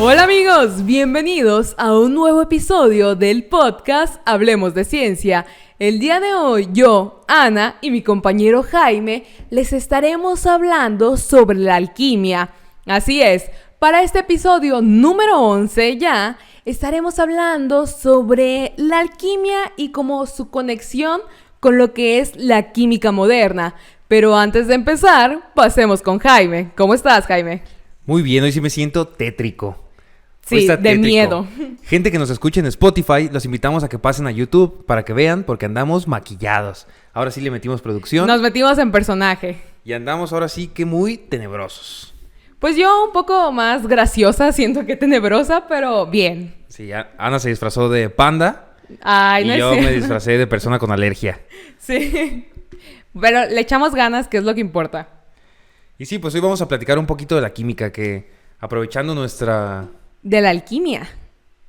Hola amigos, bienvenidos a un nuevo episodio del podcast Hablemos de Ciencia. El día de hoy yo, Ana y mi compañero Jaime les estaremos hablando sobre la alquimia. Así es, para este episodio número 11 ya estaremos hablando sobre la alquimia y como su conexión con lo que es la química moderna. Pero antes de empezar, pasemos con Jaime. ¿Cómo estás, Jaime? Muy bien, hoy sí me siento tétrico. Sí, de miedo. Gente que nos escuche en Spotify, los invitamos a que pasen a YouTube para que vean, porque andamos maquillados. Ahora sí le metimos producción. Nos metimos en personaje. Y andamos ahora sí que muy tenebrosos. Pues yo un poco más graciosa, siento que tenebrosa, pero bien. Sí, Ana se disfrazó de panda. Ay, no y es yo cierto. me disfracé de persona con alergia. Sí. Pero le echamos ganas, que es lo que importa. Y sí, pues hoy vamos a platicar un poquito de la química, que aprovechando nuestra... De la alquimia.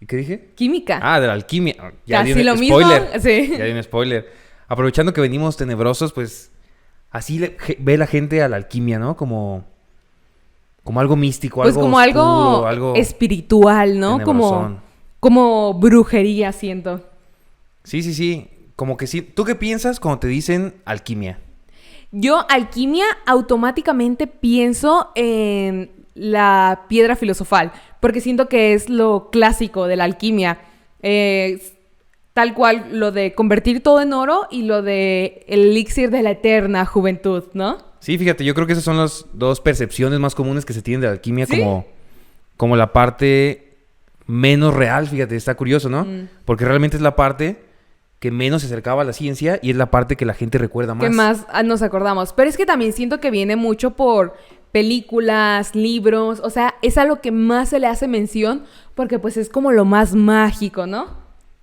¿Y qué dije? Química. Ah, de la alquimia. Ya Casi di un lo spoiler. mismo. Sí. Ya di un spoiler. Aprovechando que venimos tenebrosos, pues así ve la gente a la alquimia, ¿no? Como algo místico, Pues algo como oscuro, algo espiritual, ¿no? tenebrosón. Como brujería, siento. Sí. Como que sí. ¿Tú qué piensas cuando te dicen alquimia? Yo, alquimia, automáticamente pienso en la piedra filosofal, porque siento que es lo clásico de la alquimia. Tal cual, lo de convertir todo en oro y lo de el elixir de la eterna juventud, ¿no? Sí, fíjate, yo creo que esas son las dos percepciones más comunes que se tienen de la alquimia. ¿Sí? Como la parte menos real, fíjate, está curioso, ¿no? Porque realmente es la parte que menos se acercaba a la ciencia y es la parte que la gente recuerda más. Que más nos acordamos. Pero es que también siento que viene mucho por películas, libros, o sea, es a lo que más se le hace mención porque pues es como lo más mágico, ¿no?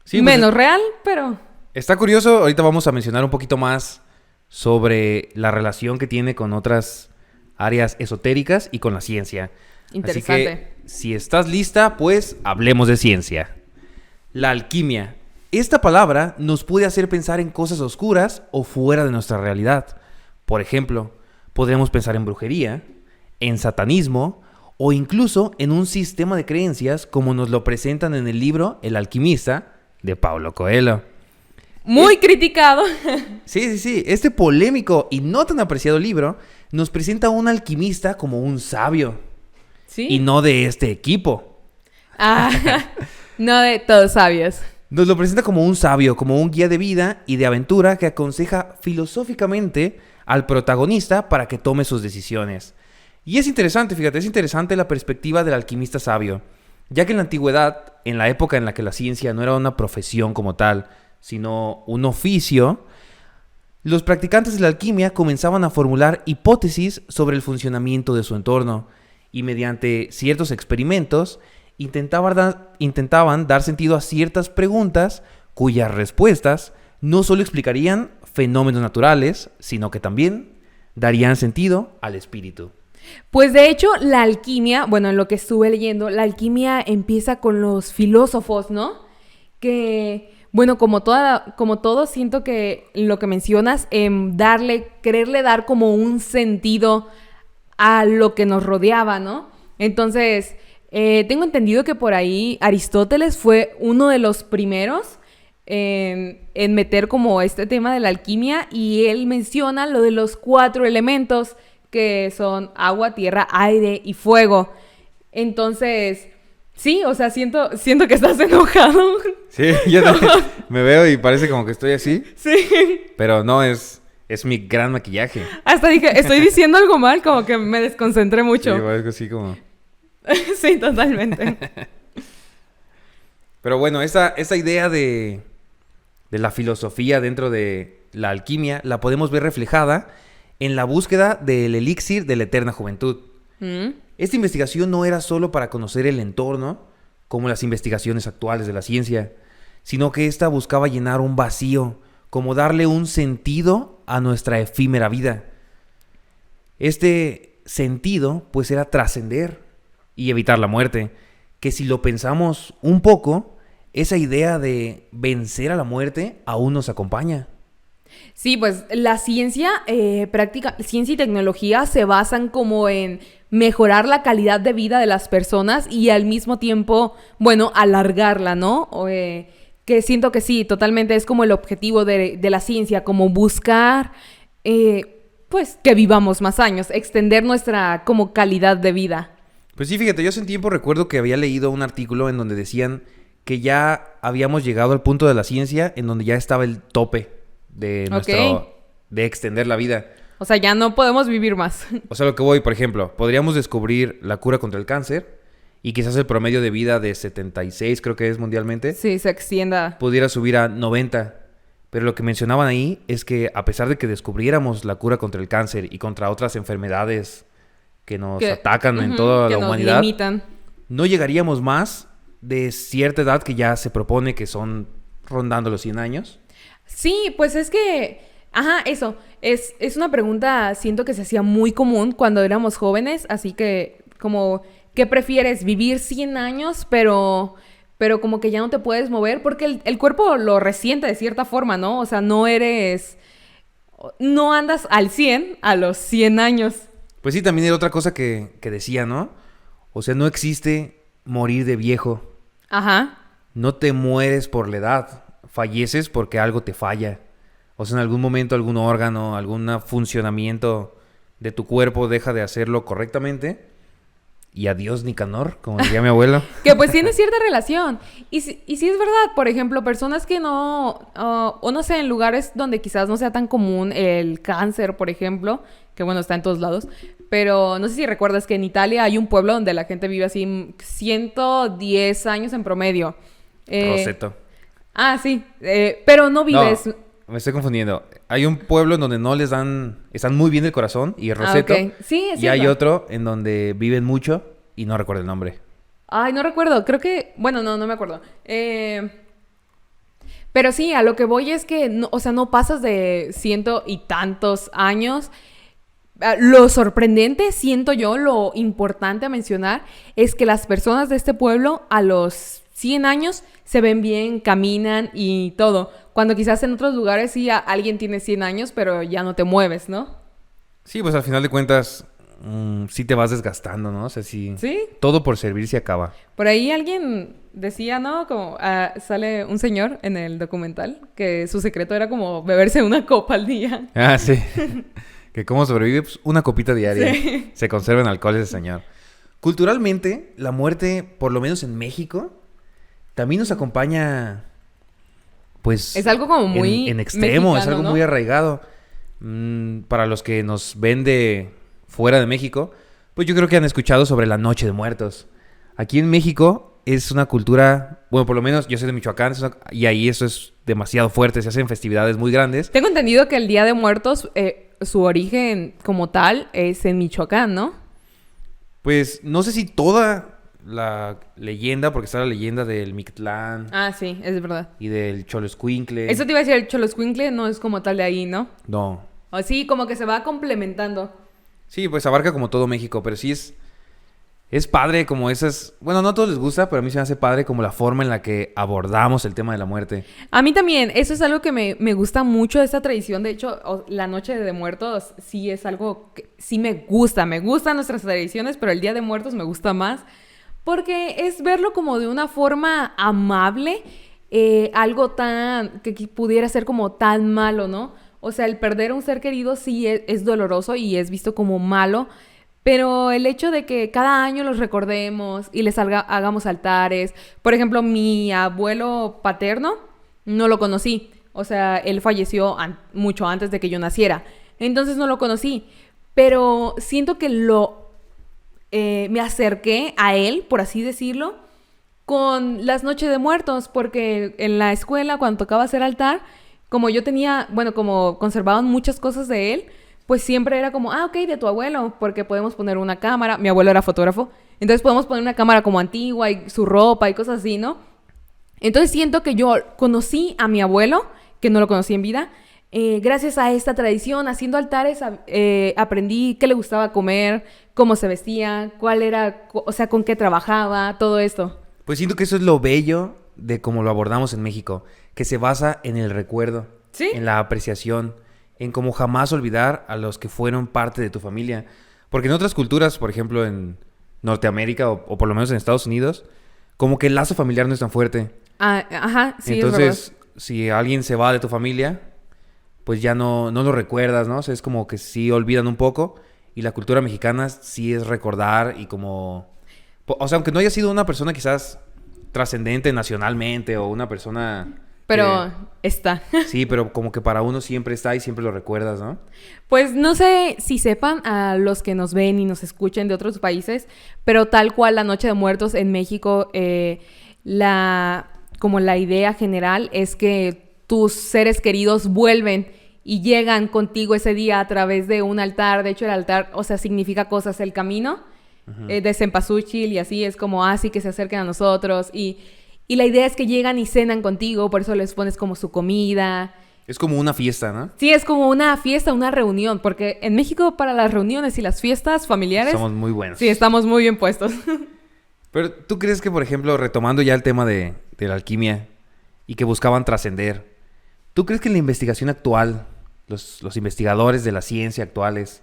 Sí, pues menos real, pero... Está curioso, ahorita vamos a mencionar un poquito más sobre la relación que tiene con otras áreas esotéricas y con la ciencia. Interesante. Así que, si estás lista, pues hablemos de ciencia. La alquimia. Esta palabra nos puede hacer pensar en cosas oscuras o fuera de nuestra realidad. Por ejemplo, podremos pensar en brujería, en satanismo o incluso en un sistema de creencias como nos lo presentan en el libro El alquimista de Paulo Coelho. Muy criticado. Sí. Este polémico y no tan apreciado libro nos presenta a un alquimista como un sabio. Sí. Y no de este equipo. Ah, no de todos sabios. Nos lo presenta como un sabio, como un guía de vida y de aventura que aconseja filosóficamente al protagonista para que tome sus decisiones. Y es interesante, fíjate, es interesante la perspectiva del alquimista sabio, ya que en la antigüedad, en la época en la que la ciencia no era una profesión como tal, sino un oficio, los practicantes de la alquimia comenzaban a formular hipótesis sobre el funcionamiento de su entorno y mediante ciertos experimentos intentaban dar sentido a ciertas preguntas cuyas respuestas no solo explicarían fenómenos naturales, sino que también darían sentido al espíritu. Pues de hecho, la alquimia, bueno, en lo que estuve leyendo, la alquimia empieza con los filósofos, ¿no? Que, bueno, como todo, siento que lo que mencionas, quererle dar como un sentido a lo que nos rodeaba, ¿no? Entonces, tengo entendido que por ahí Aristóteles fue uno de los primeros en meter como este tema de la alquimia y él menciona lo de los 4 elementos que son agua, tierra, aire y fuego. Entonces, sí, o sea, siento que estás enojado. Sí, yo me veo y parece como que estoy así. Sí. Pero no, es mi gran maquillaje. Hasta dije, estoy diciendo algo mal, como que me desconcentré mucho. Sí, parezco así como... Sí, totalmente. Pero bueno, esa idea de la filosofía dentro de la alquimia la podemos ver reflejada en la búsqueda del elixir de la eterna juventud. Esta investigación no era solo para conocer el entorno, como las investigaciones actuales de la ciencia, sino que esta buscaba llenar un vacío, como darle un sentido a nuestra efímera vida. Este sentido, pues, era trascender y evitar la muerte, que si lo pensamos un poco, esa idea de vencer a la muerte aún nos acompaña. Sí, pues la ciencia, ciencia y tecnología se basan como en mejorar la calidad de vida de las personas y al mismo tiempo, bueno, alargarla, ¿no? Que siento que sí, totalmente es como el objetivo de la ciencia, como buscar, pues, que vivamos más años, extender nuestra como calidad de vida. Pues sí, fíjate, yo hace un tiempo recuerdo que había leído un artículo en donde decían que ya habíamos llegado al punto de la ciencia en donde ya estaba el tope de Ok. de extender la vida. O sea, ya no podemos vivir más. O sea, lo que voy, por ejemplo, podríamos descubrir la cura contra el cáncer y quizás el promedio de vida de 76, creo que es mundialmente, Sí, se extienda. pudiera subir a 90. Pero lo que mencionaban ahí es que a pesar de que descubriéramos la cura contra el cáncer y contra otras enfermedades que nos atacan en toda Que la nos humanidad, limitan. no llegaríamos más de cierta edad que ya se propone que son rondando los 100 años. Sí, pues es que, ajá, eso, es una pregunta, siento que se hacía muy común cuando éramos jóvenes, así que como, ¿qué prefieres? ¿Vivir 100 años, pero como que ya no te puedes mover? Porque el cuerpo lo resiente de cierta forma, ¿no? O sea, no andas al 100 a los 100 años. Pues sí, también era otra cosa que decía, ¿no? O sea, no existe morir de viejo. Ajá. No te mueres por la edad. Falleces porque algo te falla. O sea, en algún momento algún órgano, algún funcionamiento de tu cuerpo deja de hacerlo correctamente. Y adiós, Nicanor, como diría mi abuelo. Que pues tiene cierta relación. Y sí es verdad, por ejemplo, personas que no, o no sé, en lugares donde quizás no sea tan común el cáncer, por ejemplo, que bueno, está en todos lados, pero no sé si recuerdas que en Italia hay un pueblo donde la gente vive así 110 años en promedio. Roseto. Sí, pero no vives... No, me estoy confundiendo. Hay un pueblo en donde no les dan... Están muy bien del corazón y es Roseto. Ok. Sí, es Y hay cierto. otro en donde viven mucho y no recuerdo el nombre. Ay, no recuerdo, creo que... Bueno, no me acuerdo. Pero sí, a lo que voy es que, no, o sea, no pasas de ciento y tantos años. Lo sorprendente, siento yo, lo importante a mencionar, es que las personas de este pueblo a los 100 años se ven bien, caminan y todo. Cuando quizás en otros lugares sí alguien tiene 100 años, pero ya no te mueves, ¿no? Sí, pues al final de cuentas, sí te vas desgastando, ¿no? O sea, sí. Sí. Todo por servir se acaba. Por ahí alguien decía, ¿no? Como sale un señor en el documental que su secreto era como beberse una copa al día. Ah, sí. Que cómo sobrevive, pues una copita diaria. Sí. Se conserva en alcohol ese señor. Culturalmente, la muerte, por lo menos en México, también nos acompaña, pues... Es algo como muy en extremo, es mexicano, algo ¿no? muy arraigado. Para los que nos ven de fuera de México, pues yo creo que han escuchado sobre la Noche de Muertos. Aquí en México es una cultura, bueno, por lo menos yo soy de Michoacán, y ahí eso es demasiado fuerte, se hacen festividades muy grandes. Tengo entendido que el Día de Muertos, su origen como tal es en Michoacán, ¿no? Pues no sé si toda la leyenda, porque está la leyenda del Mictlán Ah, sí, es verdad. y del Xoloscuincle. Eso te iba a decir, el Xoloscuincle no es como tal de ahí, ¿no? No. O sí, como que se va complementando. Sí, pues abarca como todo México, pero sí es padre como esas... Bueno, no a todos les gusta, pero a mí se me hace padre como la forma en la que abordamos el tema de la muerte. A mí también, eso es algo que me gusta mucho, esta tradición. De hecho, la Noche de Muertos sí es algo que sí me gusta. Me gustan nuestras tradiciones, pero el Día de Muertos me gusta más. Porque es verlo como de una forma amable, algo tan... que pudiera ser como tan malo, ¿no? O sea, el perder a un ser querido sí es doloroso y es visto como malo. Pero el hecho de que cada año los recordemos y les hagamos altares. Por ejemplo, mi abuelo paterno no lo conocí. O sea, él falleció mucho antes de que yo naciera. Entonces no lo conocí. Pero siento que me acerqué a él, por así decirlo, con las Noches de Muertos. Porque en la escuela, cuando tocaba hacer altar, como yo tenía, bueno, como conservaban muchas cosas de él, pues siempre era como, ok, de tu abuelo, porque podemos poner una cámara. Mi abuelo era fotógrafo, entonces podemos poner una cámara como antigua y su ropa y cosas así, ¿no? Entonces siento que yo conocí a mi abuelo, que no lo conocí en vida, gracias a esta tradición, haciendo altares, aprendí qué le gustaba comer, cómo se vestía, cuál era, o sea, con qué trabajaba, todo esto. Pues siento que eso es lo bello de cómo lo abordamos en México, que se basa en el recuerdo. Sí. en la apreciación, en cómo jamás olvidar a los que fueron parte de tu familia. Porque en otras culturas, por ejemplo en Norteamérica o por lo menos en Estados Unidos, como que el lazo familiar no es tan fuerte. Ajá, sí, Entonces, si alguien se va de tu familia, pues ya no lo recuerdas, ¿no? O sea, es como que sí olvidan un poco. Y la cultura mexicana sí es recordar y como... O sea, aunque no haya sido una persona quizás trascendente nacionalmente o una persona... pero está. Sí, pero como que para uno siempre está y siempre lo recuerdas, ¿no? Pues no sé si sepan a los que nos ven y nos escuchen de otros países, pero tal cual la Noche de Muertos en México, como la idea general es que tus seres queridos vuelven y llegan contigo ese día a través de un altar. De hecho, el altar, o sea, significa cosas, el camino de cempasúchil y así es como así que se acerquen a nosotros y la idea es que llegan y cenan contigo, por eso les pones como su comida. Es como una fiesta, ¿no? Sí, es como una fiesta, una reunión, porque en México para las reuniones y las fiestas familiares... Somos muy buenos. Sí, estamos muy bien puestos. Pero ¿tú crees que, por ejemplo, retomando ya el tema de la alquimia y que buscaban trascender, ¿tú crees que en la investigación actual, los investigadores de la ciencia actuales,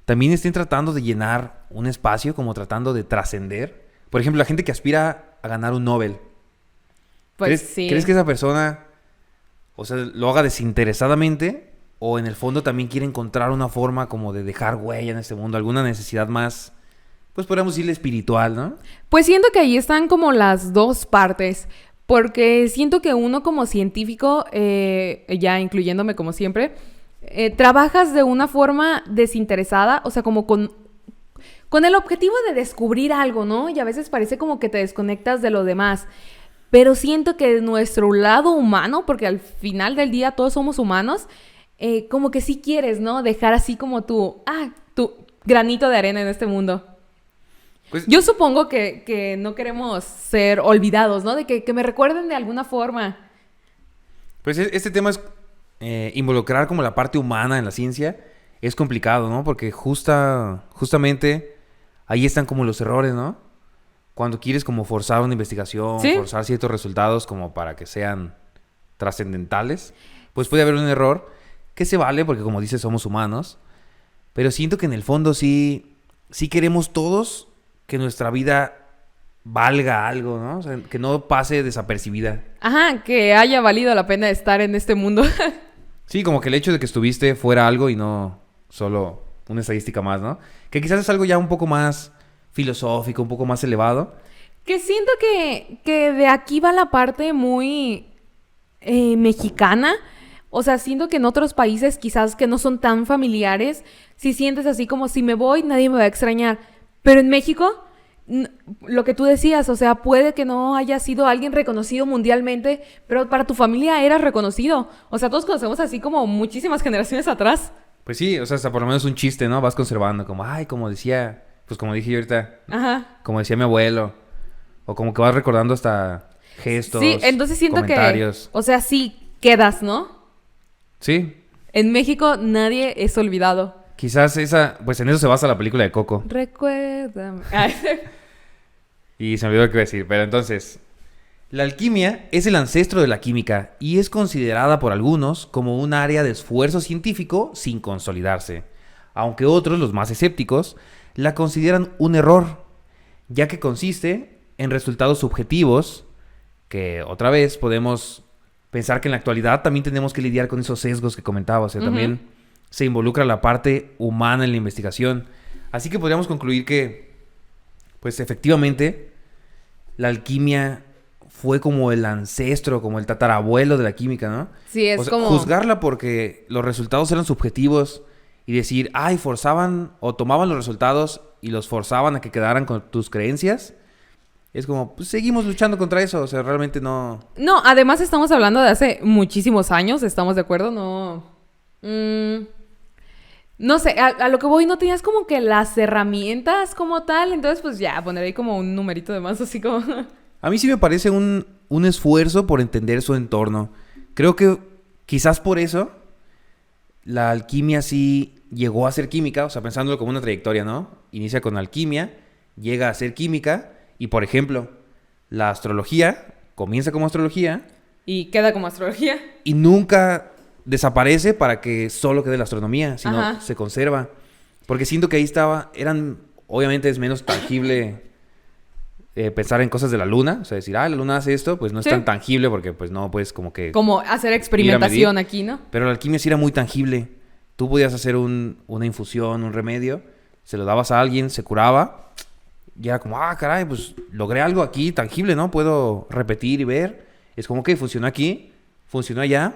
también estén tratando de llenar un espacio, como tratando de trascender? Por ejemplo, la gente que aspira a ganar un Nobel. Pues sí. ¿Crees que esa persona, o sea, lo haga desinteresadamente o en el fondo también quiere encontrar una forma como de dejar huella en este mundo, alguna necesidad más, pues podríamos decirle espiritual, ¿no? Pues siento que ahí están como las dos partes, porque siento que uno como científico, ya incluyéndome como siempre, trabajas de una forma desinteresada, o sea, como con el objetivo de descubrir algo, ¿no? Y a veces parece como que te desconectas de lo demás. Pero siento que nuestro lado humano, porque al final del día todos somos humanos, como que sí quieres, ¿no? Dejar así como tu granito de arena en este mundo. Pues, yo supongo que no queremos ser olvidados, ¿no? De que me recuerden de alguna forma. Pues este tema es involucrar como la parte humana en la ciencia. Es complicado, ¿no? Porque justamente ahí están como los errores, ¿no? Cuando quieres como forzar una investigación, ¿sí? Forzar ciertos resultados como para que sean trascendentales, pues puede haber un error que se vale porque, como dices, somos humanos. Pero siento que en el fondo sí queremos todos que nuestra vida valga algo, ¿no? O sea, que no pase desapercibida. Ajá, que haya valido la pena estar en este mundo. Sí, como que el hecho de que estuviste fuera algo y no solo una estadística más, ¿no? Que quizás es algo ya un poco más filosófico, un poco más elevado. Que siento que de aquí va la parte muy mexicana. O sea, siento que en otros países quizás que no son tan familiares, si sientes así como si me voy, nadie me va a extrañar. Pero en México, lo que tú decías, o sea, puede que no haya sido alguien reconocido mundialmente, pero para tu familia eras reconocido. O sea, todos conocemos así como muchísimas generaciones atrás. Pues sí, o sea, hasta por lo menos un chiste, ¿no? Vas conservando, como, ay, como decía... Pues como dije yo ahorita, como decía mi abuelo, o como que vas recordando hasta gestos, sí, entonces siento comentarios. Que, o sea, sí quedas, ¿no? Sí. En México nadie es olvidado. Quizás pues en eso se basa la película de Coco. Recuérdame. Y se me olvidó lo que iba a decir, pero entonces, la alquimia es el ancestro de la química y es considerada por algunos como un área de esfuerzo científico sin consolidarse, aunque otros, los más escépticos, la consideran un error, ya que consiste en resultados subjetivos, que otra vez podemos pensar que en la actualidad también tenemos que lidiar con esos sesgos que comentaba, o sea, también se involucra la parte humana en la investigación. Así que podríamos concluir que, pues efectivamente, la alquimia fue como el ancestro, como el tatarabuelo de la química, ¿no? Sí, es como... Juzgarla porque los resultados eran subjetivos y decir, ay, forzaban o tomaban los resultados y los forzaban a que quedaran con tus creencias. Es como, pues seguimos luchando contra eso, o sea, realmente no... No, además estamos hablando de hace muchísimos años, ¿estamos de acuerdo? No... No sé, a lo que voy no tenías como que las herramientas como tal, entonces pues ya, poner ahí como un numerito de más, así como... A mí sí me parece un esfuerzo por entender su entorno. Creo que quizás por eso la alquimia sí llegó a ser química, o sea, pensándolo como una trayectoria, ¿no? Inicia con alquimia, llega a ser química y, por ejemplo, la astrología comienza como astrología. Y queda como astrología. Y nunca desaparece para que solo quede la astronomía, sino Ajá. se conserva. Porque siento que ahí obviamente es menos tangible pensar en cosas de la luna. O sea, decir, la luna hace esto, pues no es Sí. tan tangible porque pues no puedes como que... Como hacer experimentación aquí, ¿no? Pero la alquimia sí era muy tangible. Tú podías hacer una infusión, un remedio, se lo dabas a alguien, se curaba, y era como, caray, pues logré algo aquí tangible, ¿no? Puedo repetir y ver. Es como que funcionó aquí, funcionó allá.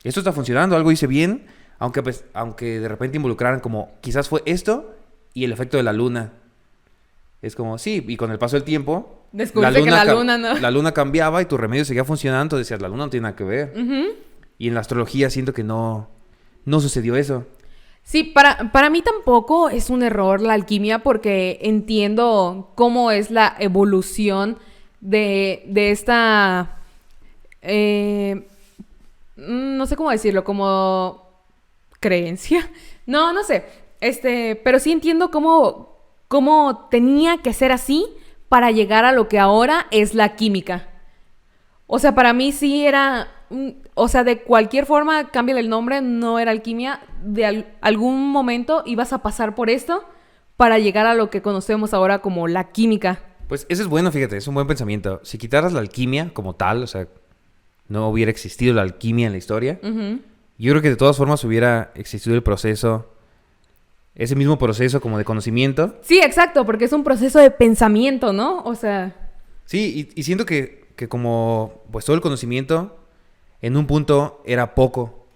Esto está funcionando, algo hice bien, aunque de repente involucraran como, quizás fue esto y el efecto de la luna. Es como, sí, y con el paso del tiempo... Descubriste que la luna no... La luna cambiaba y tu remedio seguía funcionando, entonces decías, la luna no tiene nada que ver. Ujú. Y en la astrología siento que no sucedió eso. Sí, para mí tampoco es un error la alquimia porque entiendo cómo es la evolución de esta... no sé cómo decirlo, como creencia. No sé. Pero sí entiendo cómo tenía que ser así para llegar a lo que ahora es la química. O sea, para mí sí era... O sea, de cualquier forma, cámbiale el nombre, no era alquimia. De algún momento ibas a pasar por esto para llegar a lo que conocemos ahora como la química. Pues eso es bueno, fíjate, es un buen pensamiento. Si quitaras la alquimia como tal, o sea, no hubiera existido la alquimia en la historia, Uh-huh. yo creo que de todas formas hubiera existido el proceso, ese mismo proceso como de conocimiento. Sí, exacto, porque es un proceso de pensamiento, ¿no? O sea... Sí, y siento que como pues todo el conocimiento en un punto era poco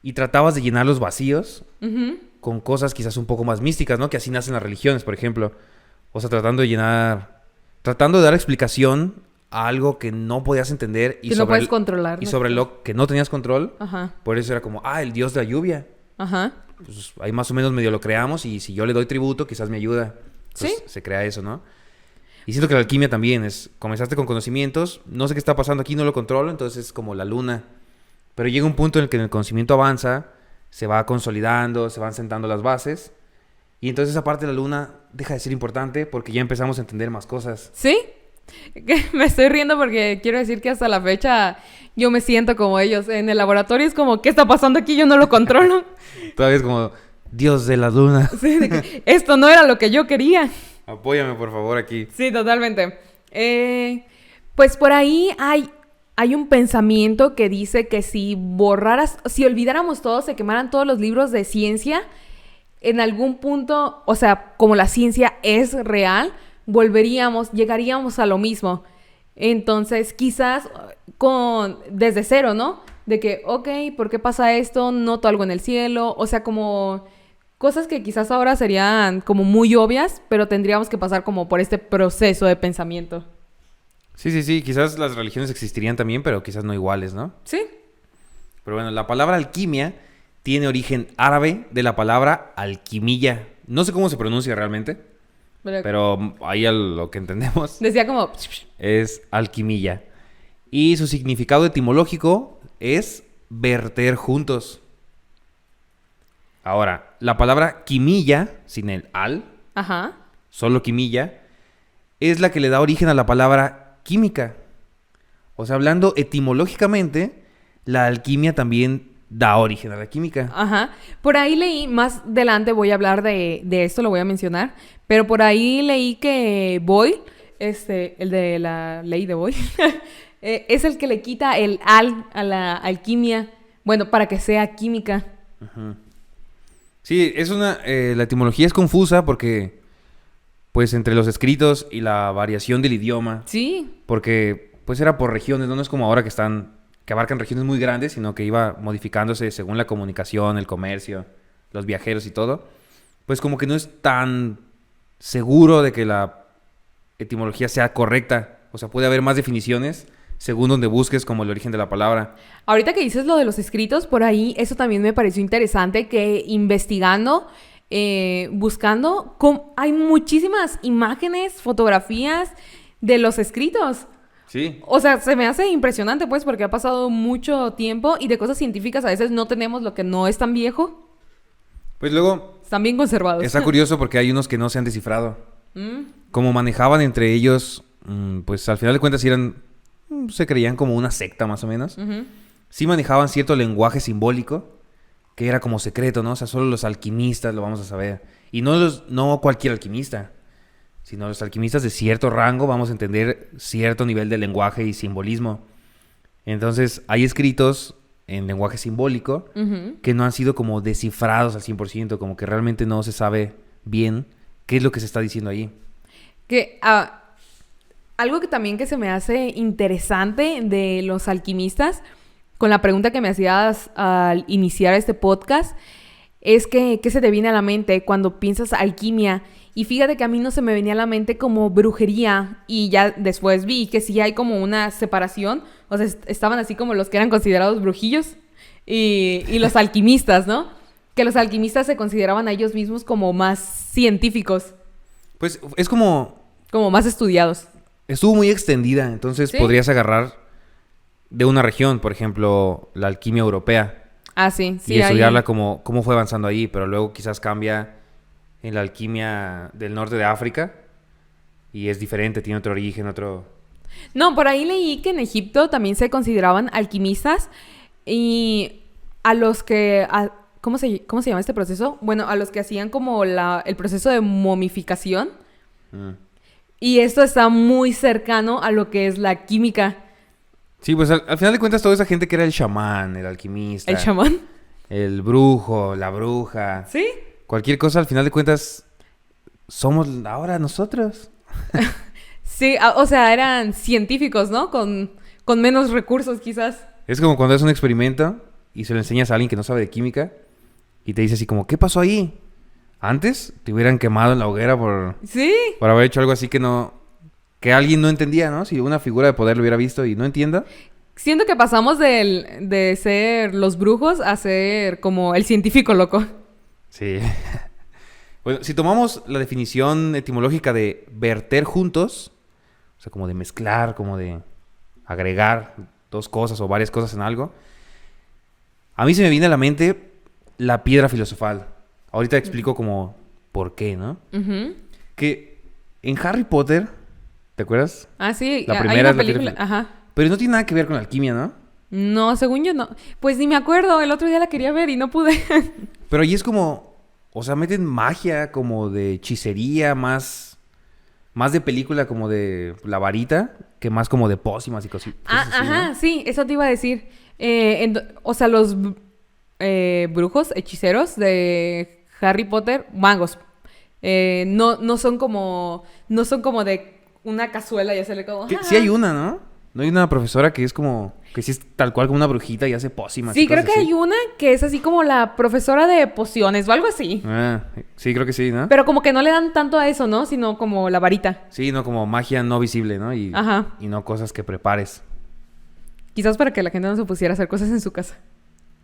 y tratabas de llenar los vacíos Uh-huh. con cosas quizás un poco más místicas, ¿no? Que así nacen las religiones, por ejemplo. O sea, tratando de dar explicación a algo que no podías entender y Que no puedes controlar. y ¿no? sobre lo que no tenías control. Ajá, Por eso era como, el dios de la lluvia. ajá. Pues ahí más o menos medio lo creamos y si yo le doy tributo, quizás me ayuda. Entonces, Sí. se crea eso, ¿no? Y siento que la alquimia también comenzaste con conocimientos, no sé qué está pasando aquí, no lo controlo, entonces es como la luna. Pero llega un punto en el que el conocimiento avanza, se va consolidando, se van sentando las bases. Y entonces esa parte de la luna deja de ser importante porque ya empezamos a entender más cosas. ¿Sí? Me estoy riendo porque quiero decir que hasta la fecha yo me siento como ellos. En el laboratorio es como, ¿qué está pasando aquí? Yo no lo controlo. Todavía es como, Dios de la luna. Sí, de que esto no era lo que yo quería. Apóyame, por favor, aquí. Sí, totalmente. Pues por ahí hay un pensamiento que dice que si olvidáramos todo, se quemaran todos los libros de ciencia, en algún punto, o sea, como la ciencia es real, llegaríamos a lo mismo. Entonces, quizás desde cero, ¿no? De que, ok, ¿por qué pasa esto? Noto algo en el cielo. O sea, como cosas que quizás ahora serían como muy obvias, pero tendríamos que pasar como por este proceso de pensamiento. Sí. Quizás las religiones existirían también, pero quizás no iguales, ¿no? Sí. Pero bueno, la palabra alquimia tiene origen árabe de la palabra alquimilla. No sé cómo se pronuncia realmente, pero ahí a lo que entendemos Decía como... es alquimilla. Y su significado etimológico es verter juntos. Ahora, la palabra quimilla, sin el al, Ajá. solo quimilla, es la que le da origen a la palabra química. O sea, hablando etimológicamente, la alquimia también da origen a la química. Ajá. Por ahí leí, más adelante voy a hablar de esto, lo voy a mencionar, pero por ahí leí que Boyle, el de la ley de Boyle, es el que le quita el al a la alquimia, bueno, para que sea química. Ajá. Sí, la etimología es confusa porque, pues, entre los escritos y la variación del idioma, Sí. porque, pues, era por regiones, no es como ahora que abarcan regiones muy grandes, sino que iba modificándose según la comunicación, el comercio, los viajeros y todo. Pues como que no es tan seguro de que la etimología sea correcta. O sea, puede haber más definiciones según donde busques como el origen de la palabra. Ahorita que dices lo de los escritos, por ahí eso también me pareció interesante, que investigando, buscando, hay muchísimas imágenes, fotografías de los escritos. Sí. O sea, se me hace impresionante, pues, porque ha pasado mucho tiempo y de cosas científicas a veces no tenemos lo que no es tan viejo. Pues luego Están bien conservados. está curioso porque hay unos que no se han descifrado. Mm. Como manejaban entre ellos, pues al final de cuentas se creían como una secta más o menos. Ujú. sí manejaban cierto lenguaje simbólico que era como secreto, ¿no? O sea, solo los alquimistas lo vamos a saber. Y no cualquier alquimista, sino los alquimistas de cierto rango vamos a entender cierto nivel de lenguaje y simbolismo. Entonces, hay escritos en lenguaje simbólico que no han sido como descifrados al 100%, como que realmente no se sabe bien qué es lo que se está diciendo ahí. Que algo que también que se me hace interesante de los alquimistas, con la pregunta que me hacías al iniciar este podcast, es que ¿qué se te viene a la mente cuando piensas alquimia? Y fíjate que a mí no se me venía a la mente como brujería, y ya después vi que sí hay como una separación, o sea, estaban así como los que eran considerados brujillos y los alquimistas, ¿no? Que los alquimistas se consideraban a ellos mismos como más científicos. Pues es como más estudiados. estuvo muy extendida, entonces ¿Sí? podrías agarrar de una región, por ejemplo, la alquimia europea, Ah, sí. y estudiarla como cómo fue avanzando ahí, pero luego quizás cambia en la alquimia del norte de África y es diferente, tiene otro origen, otro... No, por ahí leí que en Egipto también se consideraban alquimistas, y a los que... ¿cómo se llama este proceso? Bueno, a los que hacían como el proceso de momificación. Y esto está muy cercano a lo que es la química. Sí, pues al final de cuentas toda esa gente que era el chamán, el alquimista, ¿El chamán? el brujo, la bruja, ¿Sí? cualquier cosa, al final de cuentas somos ahora nosotros. Sí, o sea, eran científicos, ¿no? Con menos recursos, quizás. Es como cuando haces un experimento y se lo enseñas a alguien que no sabe de química y te dice así como, ¿qué pasó ahí? Antes te hubieran quemado en la hoguera Sí. por haber hecho algo así que alguien no entendía, ¿no? Si una figura de poder lo hubiera visto y no entienda. Siento que pasamos de ser los brujos a ser como el científico loco. Sí. Bueno, si tomamos la definición etimológica de verter juntos, o sea, como de mezclar, como de agregar dos cosas o varias cosas en algo, a mí se me viene a la mente la piedra filosofal. Ahorita explico como por qué, ¿no? Ujú. Que en Harry Potter, ¿te acuerdas? Ah, sí. La hay primera una es la película. piedra Ajá. Pero no tiene nada que ver con la alquimia, ¿no? No, según yo no. Pues ni me acuerdo. El otro día la quería ver y no pude. Pero ahí es como, o sea, meten magia como de hechicería, más de película como de la varita, que más como de pócimas y cosas así, Ajá, ¿no? sí. Eso te iba a decir. O sea, los brujos, hechiceros de Harry Potter, magos, no son como de una cazuela y hacerle como... Sí hay una, ¿no? No hay una profesora que es como, que sí es tal cual como una brujita y hace pócimas y Sí, creo cosas que así. hay una que es así como la profesora de pociones o algo así. Ah, sí, creo que sí, ¿no? Pero como que no le dan tanto a eso, ¿no? Sino como la varita. Sí, no, como magia no visible, ¿no? Ajá. Y no cosas que prepares. Quizás para que la gente no se pusiera a hacer cosas en su casa.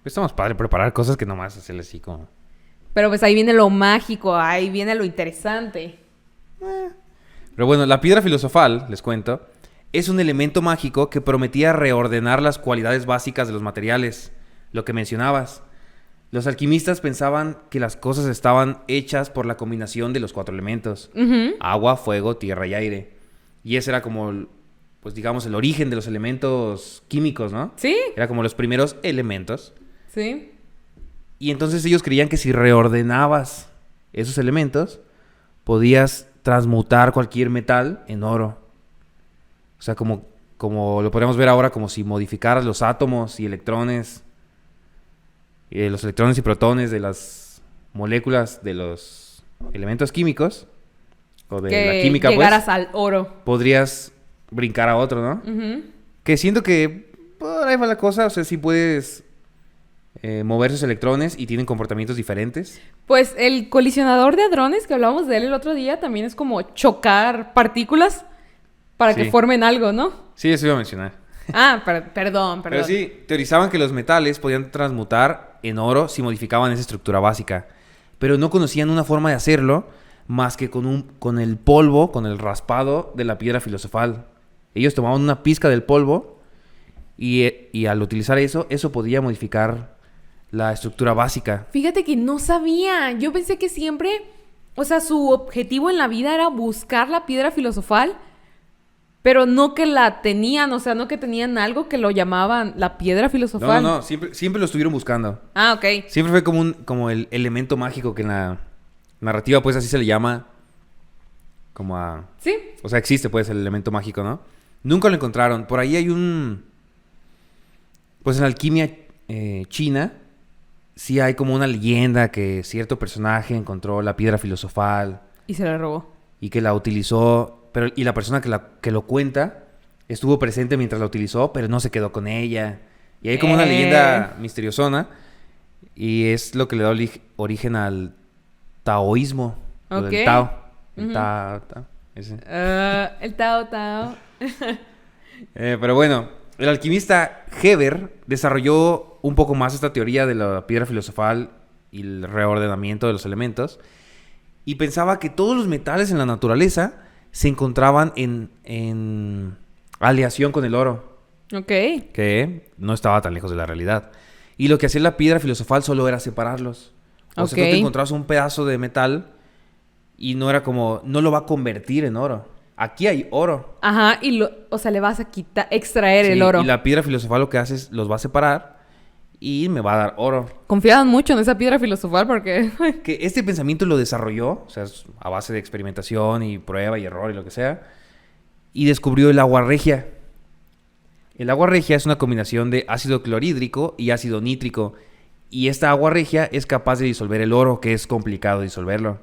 Estamos padre preparar cosas que nomás hacerle así como... Pero pues ahí viene lo mágico, ahí viene lo interesante. Pero bueno, la piedra filosofal, les cuento, es un elemento mágico que prometía reordenar las cualidades básicas de los materiales, lo que mencionabas. Los alquimistas pensaban que las cosas estaban hechas por la combinación de los 4 elementos: Ujú. agua, fuego, tierra y aire. Y ese era como, pues digamos, el origen de los elementos químicos, ¿no? Sí, Era como los primeros elementos. sí. Y entonces ellos creían que si reordenabas esos elementos, podías transmutar cualquier metal en oro. O sea, como lo podríamos ver ahora, como si modificaras los átomos y electrones, los electrones y protones de las moléculas de los elementos químicos, o de Que la química, llegaras pues, al oro. podrías brincar a otro, ¿no? Ujú. Que siento que por ahí va la cosa, o sea, sí puedes mover sus electrones y tienen comportamientos diferentes. Pues el colisionador de hadrones que hablábamos de él el otro día también es como chocar partículas para que Sí. formen algo, ¿no? Sí, eso iba a mencionar. Ah, perdón. Pero sí, teorizaban que los metales podían transmutar en oro si modificaban esa estructura básica. Pero no conocían una forma de hacerlo más que con el polvo, con el raspado de la piedra filosofal. Ellos tomaban una pizca del polvo y al utilizar eso podía modificar la estructura básica. Fíjate que no sabía. Yo pensé que siempre, o sea, su objetivo en la vida era buscar la piedra filosofal Pero no que la tenían, o sea, no que tenían algo que lo llamaban la piedra filosofal. No, siempre lo estuvieron buscando. Ah, ok. Siempre fue como el elemento mágico que en la narrativa, pues así se le llama, como a... Sí. O sea, existe pues el elemento mágico, ¿no? Nunca lo encontraron. Por ahí hay pues en la alquimia china, sí hay como una leyenda que cierto personaje encontró la piedra filosofal. Y se la robó. Y que la utilizó, y la persona que lo cuenta estuvo presente mientras la utilizó, pero no se quedó con ella. Y hay como una leyenda misteriosona, y es lo que le da origen al taoísmo. Ok. Lo del Tao. El Ujú. Tao, ese. El Tao. Pero bueno, el alquimista Heber desarrolló un poco más esta teoría de la piedra filosofal y el reordenamiento de los elementos. Y pensaba que todos los metales en la naturaleza se encontraban en aleación con el oro. Ok. Que no estaba tan lejos de la realidad. Y lo que hacía la piedra filosofal solo era separarlos. O sea, tú te encontrabas un pedazo de metal y no era como... No lo va a convertir en oro. Aquí hay oro. Ajá, o sea, le vas a extraer el oro. Y la piedra filosofal lo que hace es los va a separar y me va a dar oro. Confiaban mucho en esa piedra filosofal porque... Que este pensamiento lo desarrolló, o sea, a base de experimentación y prueba y error y lo que sea, y descubrió el agua regia. El agua regia es una combinación de ácido clorhídrico y ácido nítrico, y esta agua regia es capaz de disolver el oro, que es complicado disolverlo.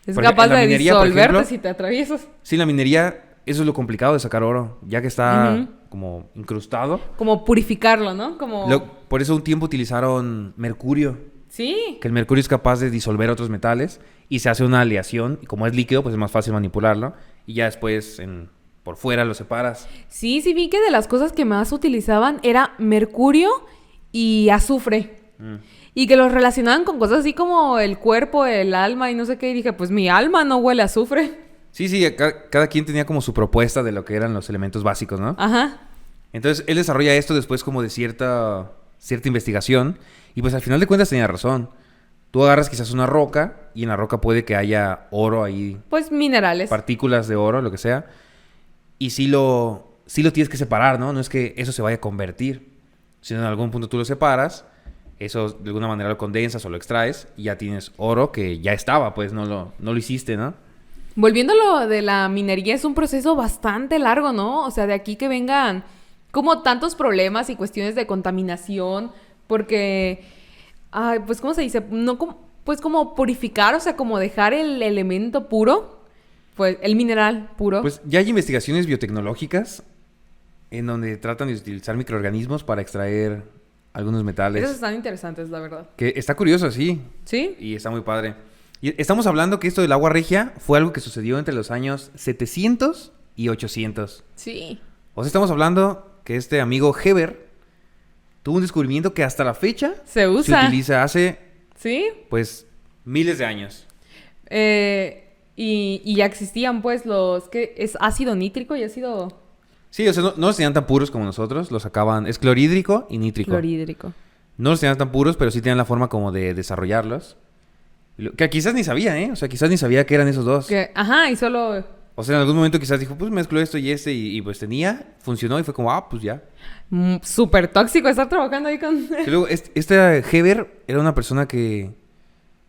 Es Por capaz en la de minería, por disolverte ejemplo, si te atraviesas. Sí, en la minería eso es lo complicado de sacar oro, ya que está Ujú. como incrustado. Como purificarlo, ¿no? Como... Por eso un tiempo utilizaron mercurio, Sí. que el mercurio es capaz de disolver otros metales y se hace una aleación, y como es líquido, pues es más fácil manipularlo, y ya después por fuera lo separas. Sí, vi que de las cosas que más utilizaban era mercurio y azufre. Y que los relacionaban con cosas así como el cuerpo, el alma y no sé qué. Y dije, pues mi alma no huele a azufre. Sí, cada quien tenía como su propuesta de lo que eran los elementos básicos, ¿no? Ajá. Entonces él desarrolla esto después como de cierta investigación, y pues al final de cuentas tenía razón. Tú agarras quizás una roca y en la roca puede que haya oro ahí, Pues minerales. partículas de oro, lo que sea, y sí lo tienes que separar, ¿no? No es que eso se vaya a convertir, sino en algún punto tú lo separas, eso de alguna manera lo condensas o lo extraes y ya tienes oro que ya estaba, pues no lo hiciste, ¿no? Volviendo a lo de la minería, es un proceso bastante largo, ¿no? O sea, de aquí que vengan como tantos problemas y cuestiones de contaminación, porque, ay, pues, ¿cómo se dice? No, pues como purificar, o sea, como dejar el elemento puro, pues el mineral puro. Pues ya hay investigaciones biotecnológicas en donde tratan de utilizar microorganismos para extraer algunos metales. Esos están interesantes, la verdad. Que está curioso, sí. ¿Sí? Y está muy padre. Y estamos hablando que esto del agua regia fue algo que sucedió entre los años 700 y 800. Sí. O sea, estamos hablando que este amigo Heber tuvo un descubrimiento que hasta la fecha Se usa. se utiliza hace, ¿Sí? pues, miles de años. Y ya existían, pues, ¿qué? ¿Es ácido nítrico y ácido Sí, o sea, no los tenían tan puros como nosotros. Los sacaban... Es clorhídrico y nítrico. clorhídrico? No los tenían tan puros, pero sí tenían la forma como de desarrollarlos. Que quizás ni sabía, ¿eh? O sea, quizás ni sabía que eran esos dos. Ajá, y solo... O sea, en algún momento quizás dijo, pues mezclo esto y este, y pues funcionó y fue como, pues ya. Súper tóxico estar trabajando ahí con... Y luego, este Heber era una persona que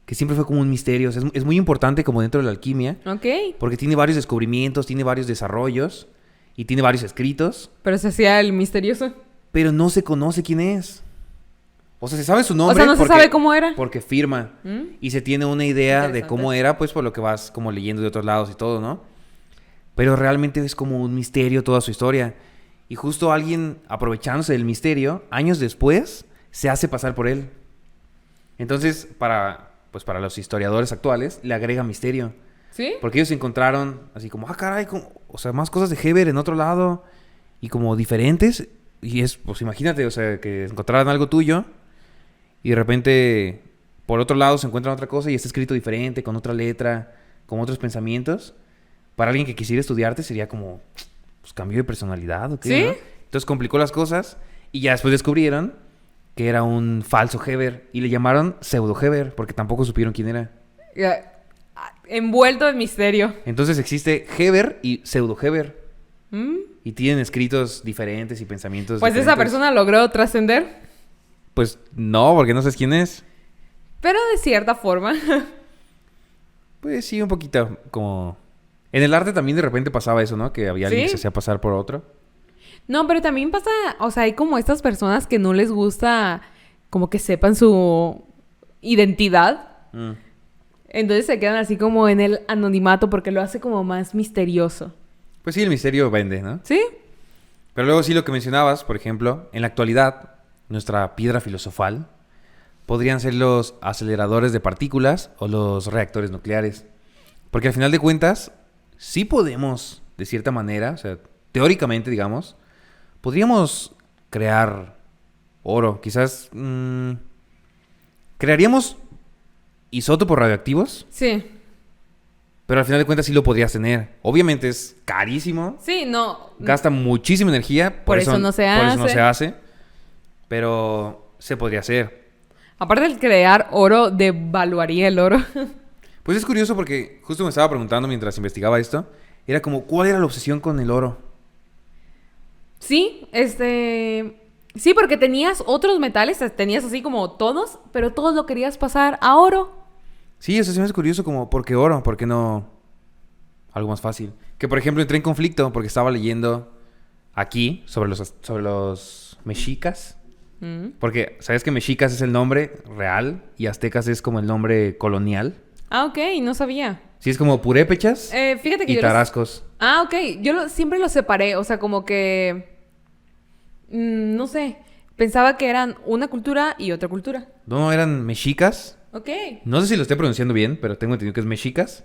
siempre fue como un misterio. O sea, es muy importante como dentro de la alquimia, Ok. porque tiene varios descubrimientos, tiene varios desarrollos y tiene varios escritos, Pero se hacía el misterioso. pero no se conoce quién es. O sea, se sabe su nombre O sea, no se sabe cómo era. porque firma. ¿Mm? Y se tiene una idea de Interesante. cómo era, pues por lo que vas como leyendo de otros lados y todo, ¿no? Pero realmente es como un misterio toda su historia. Y justo alguien, aprovechándose del misterio, años después, se hace pasar por él. Entonces, para los historiadores actuales, le agrega misterio. ¿Sí? Porque ellos encontraron así como, caray, o sea, más cosas de Heber en otro lado. Y como diferentes. Y pues imagínate, o sea, que encontraran algo tuyo. Y de repente, por otro lado, se encuentran otra cosa y está escrito diferente, con otra letra, con otros pensamientos. Para alguien que quisiera estudiarte sería como, pues, cambio de personalidad, ¿o qué? ¿Sí? ¿No? Entonces complicó las cosas y ya después descubrieron que era un falso Heber y le llamaron pseudo Heber porque tampoco supieron quién era. Envuelto en misterio. Entonces existe Heber y pseudo Heber. ¿Mm? Y tienen escritos diferentes y pensamientos Pues diferentes. esa persona logró trascender, Pues no, porque no sabes quién es. pero de cierta forma. Pues sí, un poquito como... En el arte también de repente pasaba eso, ¿no? Que había alguien que ¿Sí? se hacía pasar por otro. No, pero también pasa, o sea, hay como estas personas que no les gusta como que sepan su identidad. Mm. Entonces se quedan así como en el anonimato porque lo hace como más misterioso. Pues sí, el misterio vende, ¿no? ¿Sí? Pero luego sí lo que mencionabas, por ejemplo, en la actualidad, nuestra piedra filosofal podrían ser los aceleradores de partículas o los reactores nucleares. Porque al final de cuentas, sí podemos, de cierta manera, o sea, teóricamente, digamos, podríamos crear oro. Quizás crearíamos isótopos radioactivos, Sí. pero al final de cuentas sí lo podrías tener. Obviamente es carísimo, Sí, no. gasta muchísima energía, Por eso no se por eso no hace. se hace, pero se podría hacer. Aparte del crear oro, devaluaría el oro. Pues es curioso porque justo me estaba preguntando mientras investigaba esto, era como, ¿cuál era la obsesión con el oro? Sí, sí, porque tenías otros metales, tenías así como todos, pero todos lo querías pasar a oro. Sí, eso sí me hace curioso como, ¿por qué oro? ¿Por qué no algo más fácil? Que por ejemplo entré en conflicto porque estaba leyendo aquí sobre los mexicas. Mm. Porque, ¿sabes que mexicas es el nombre real y aztecas es como el nombre colonial? Ah, ok, no sabía. Sí, es como purépechas Fíjate que y yo tarascos. Ah, ok, siempre los separé, o sea, como que... no sé, pensaba que eran una cultura y otra cultura. No, eran mexicas. Ok, No sé si lo estoy pronunciando bien, pero tengo entendido que es mexicas.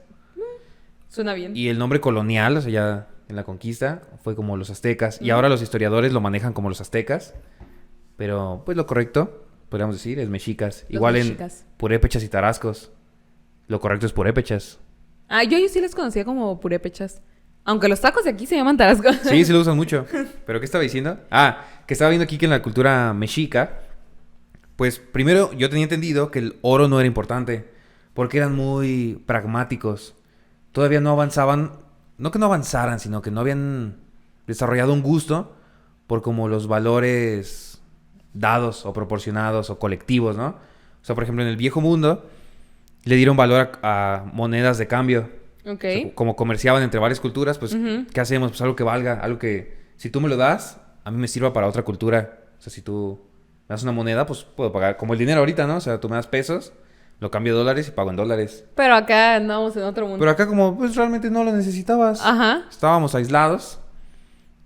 suena bien. Y el nombre colonial, o sea, ya en la conquista, fue como los aztecas. Y Mm. ahora los historiadores lo manejan como los aztecas. Pero, pues lo correcto, podríamos decir, es mexicas. Los Igual mexicas. en purépechas y tarascos. Lo correcto es purépechas. Ah, yo sí les conocía como purépechas. Aunque los tacos de aquí se llaman tarascos. Sí, se lo usan mucho. ¿Pero qué estaba diciendo? Ah, que estaba viendo aquí que en la cultura mexica, pues primero yo tenía entendido que el oro no era importante, porque eran muy pragmáticos. Todavía no avanzaban, no que no avanzaran, sino que no habían desarrollado un gusto por como los valores dados o proporcionados o colectivos, ¿no? O sea, por ejemplo, en el viejo mundo le dieron valor a monedas de cambio. Ok. O sea, como comerciaban entre varias culturas, pues, Ujú. ¿qué hacemos? Pues algo que valga, algo que, si tú me lo das, a mí me sirva para otra cultura. O sea, si tú me das una moneda, pues puedo pagar, como el dinero ahorita, ¿no? O sea, tú me das pesos, lo cambio a dólares y pago en dólares. Pero acá andamos en otro mundo. Pero acá como, pues realmente no lo necesitabas. Ajá. Estábamos aislados,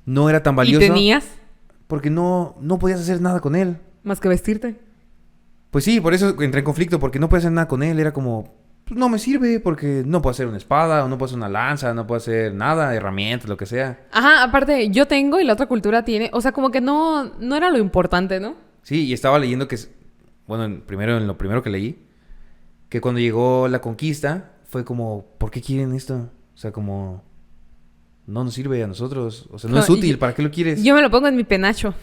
no era tan ¿Y valioso. tenías Porque no podías hacer nada con él. más que vestirte? Pues sí, por eso entré en conflicto, porque no podía hacer nada con él. Era como, pues no me sirve, porque no puedo hacer una espada, o no puedo hacer una lanza, no puedo hacer nada, herramientas, lo que sea. Ajá, aparte, yo tengo y la otra cultura tiene. O sea, como que no era lo importante, ¿no? Sí, y estaba leyendo que, bueno, en lo primero que leí, que cuando llegó la conquista, fue como, ¿por qué quieren esto? O sea, como, no nos sirve a nosotros, o sea, no es No, útil, ¿para qué lo quieres? Yo me lo pongo en mi penacho.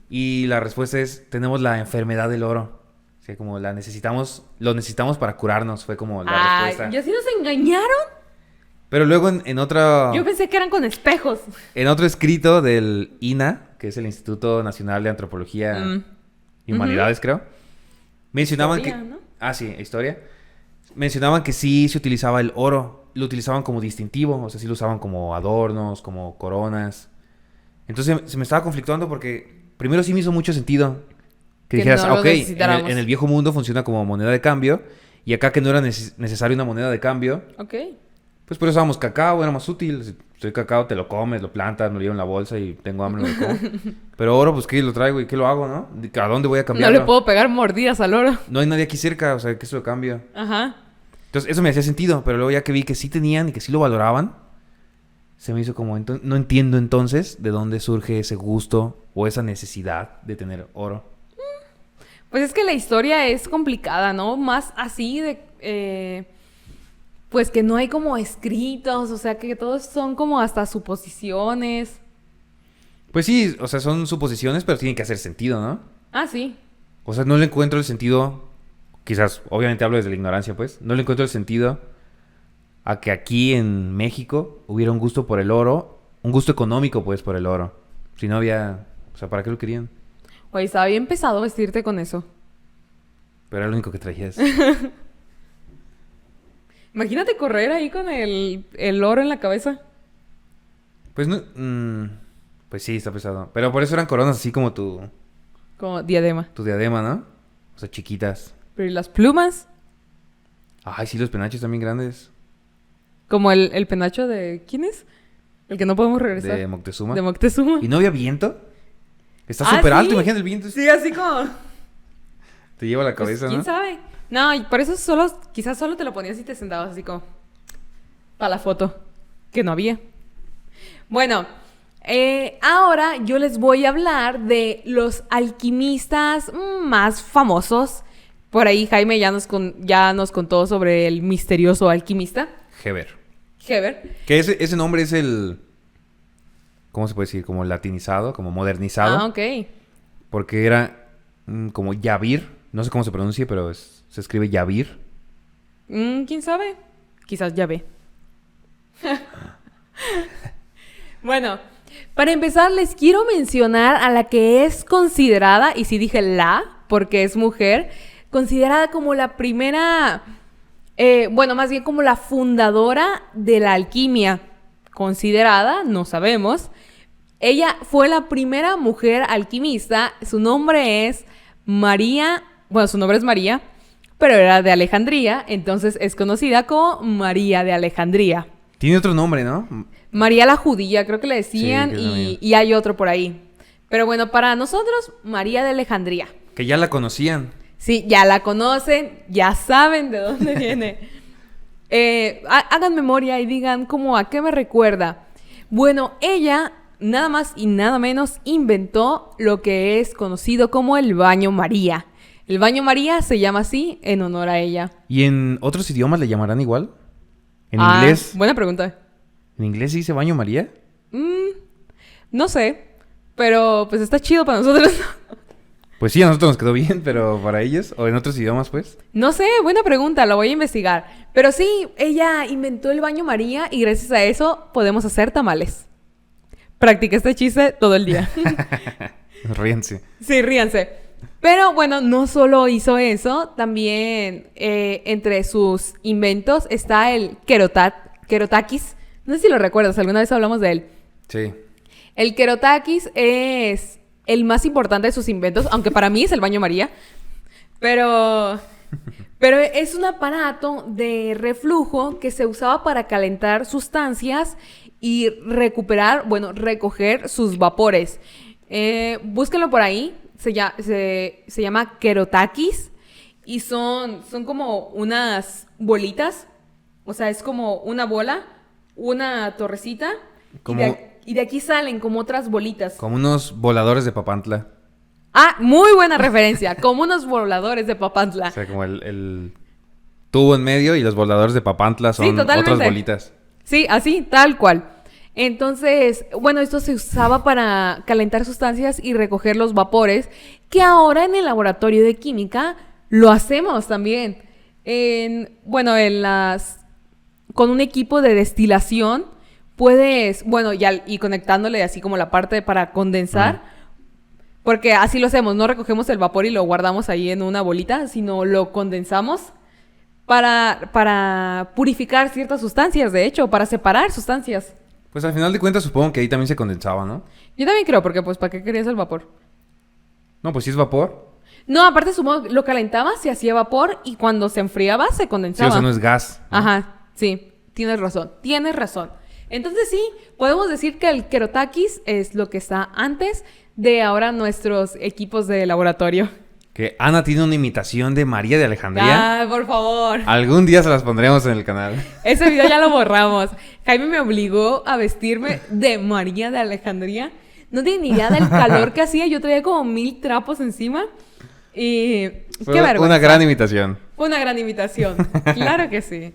Y la respuesta es, tenemos la enfermedad del oro. O sea, como lo necesitamos para curarnos, fue como la Ay, respuesta. ¿y así nos engañaron? Pero luego en otro Yo pensé que eran con espejos. escrito del INA, que es el Instituto Nacional de Antropología Mm. y Humanidades, creo, mencionaban Historia, que... ¿no? Ah, sí, historia. Mencionaban que sí se utilizaba el oro. Lo utilizaban como distintivo, o sea, sí lo usaban como adornos, como coronas. Entonces se me estaba conflictuando porque primero sí me hizo mucho sentido que Que dijeras, no lo ok, necesitáramos. en el viejo mundo funciona como moneda de cambio y acá que no era necesaria una moneda de cambio, Ok. pues por eso usábamos cacao, era más útil. Si soy cacao, te lo comes, lo plantas, me lo llevo en la bolsa y tengo hambre, me lo como. Pero oro, pues ¿qué lo traigo y qué lo hago, no? ¿A dónde voy a No cambiarlo? le puedo pegar mordidas al oro. No hay nadie aquí cerca, o sea, ¿qué se lo cambio? Ajá. Entonces eso me hacía sentido, pero luego ya que vi que sí tenían y que sí lo valoraban, se me hizo como, no entiendo entonces de dónde surge ese gusto o esa necesidad de tener oro. Pues es que la historia es complicada, ¿no? Más así de... pues que no hay como escritos, o sea, que todos son como hasta suposiciones. Pues sí, o sea, son suposiciones, pero tienen que hacer sentido, ¿no? Ah, sí. O sea, no le encuentro el sentido, quizás, obviamente hablo desde la ignorancia, pues, no le encuentro el sentido a que aquí en México hubiera un gusto por el oro un gusto económico, pues, por el oro. Si no había... O sea, ¿para qué lo querían? Oye, estaba bien pesado vestirte con eso. Pero era lo único que traías. Imagínate correr ahí con el oro en la cabeza. Pues no... pues sí, está pesado. Pero por eso eran coronas así como Como diadema. tu diadema, ¿no? O sea, chiquitas. Pero ¿y las plumas? Ay, sí, los penachos también grandes. Como el penacho de... ¿Quién es? El que no podemos regresar. De Moctezuma. De Moctezuma. ¿Y no había viento? Está Ah, súper ¿sí? alto, imagínate el viento. Sí, así como... Te lleva la Pues, cabeza, ¿quién ¿no? sabe? No, y por eso quizás solo te lo ponías y te sentabas así como... Para la foto. Que no había. Bueno, ahora yo les voy a hablar de los alquimistas más famosos. Por ahí Jaime ya nos contó sobre el misterioso alquimista. Heber. Heber. Que ese nombre es el... ¿Cómo se puede decir? Como latinizado, como modernizado. Ah, ok. Porque era como Yavir. No sé cómo se pronuncia, pero se escribe Yavir. ¿Quién sabe? Quizás ya ve. Bueno, para empezar les quiero mencionar a la que es considerada, y sí dije la, porque es mujer, considerada como la primera, más bien como la fundadora de la alquimia. Considerada, no sabemos. Ella fue la primera mujer alquimista. Su nombre es María, su nombre es María, pero era de Alejandría, entonces es conocida como María de Alejandría. Tiene otro nombre, ¿no? María la Judía, creo que le decían, Sí, creo también. y hay otro por ahí. Pero bueno, para nosotros, María de Alejandría. Que ya la conocían. Sí, ya la conocen, ya saben de dónde viene. Hagan memoria y digan como a qué me recuerda. Bueno, ella nada más y nada menos inventó lo que es conocido como el baño María. El baño María se llama así en honor a ella. ¿Y en otros idiomas le llamarán igual? ¿En inglés? Buena pregunta. ¿En inglés se dice baño María? No sé, pero pues está chido para nosotros. Pues sí, a nosotros nos quedó bien, pero para ellos, o en otros idiomas, pues. No sé, buena pregunta, lo voy a investigar. Pero sí, ella inventó el baño María y gracias a eso podemos hacer tamales. Practiqué este chiste todo el día. Ríense. Sí, ríanse. Pero bueno, no solo hizo eso, también entre sus inventos está el Kerotakis. No sé si lo recuerdas, alguna vez hablamos de él. Sí. El Kerotakis es el más importante de sus inventos, aunque para mí es el baño María. Pero es un aparato de reflujo que se usaba para calentar sustancias y recoger sus vapores. Búsquenlo por ahí. Se llama Kerotakis y son como unas bolitas. O sea, es como una bola, una torrecita y de aquí salen como otras bolitas. Como unos voladores de Papantla. Ah, muy buena referencia. Como unos voladores de Papantla. O sea, como el tubo en medio y los voladores de Papantla son Sí, totalmente. otras bolitas. Sí, así, tal cual. Entonces, bueno, esto se usaba para calentar sustancias y recoger los vapores, que ahora en el laboratorio de química lo hacemos también. Con un equipo de destilación puedes, y conectándole así como la parte para condensar, porque así lo hacemos, no recogemos el vapor y lo guardamos ahí en una bolita, sino lo condensamos para purificar ciertas sustancias, de hecho, para separar sustancias. Pues al final de cuentas supongo que ahí también se condensaba, ¿no? Yo también creo, porque pues ¿para qué querías el vapor? No, pues sí es vapor. No, aparte supongo que lo calentabas, se hacía vapor y cuando se enfriaba se Sí, condensaba. o sea, no es gas, ¿no? Ajá, sí, tienes razón. Entonces sí, podemos decir que el Kerotakis es lo que está antes de ahora nuestros equipos de laboratorio. Que Ana tiene una imitación de María de Alejandría. Ah, por favor. Algún día se las pondremos en el canal. Ese video ya lo borramos. Jaime me obligó a vestirme de María de Alejandría. No tenía ni idea del calor que hacía. Yo traía como 1000 trapos encima. Y Fue qué vergüenza. una gran imitación. Fue una gran imitación. Claro que sí.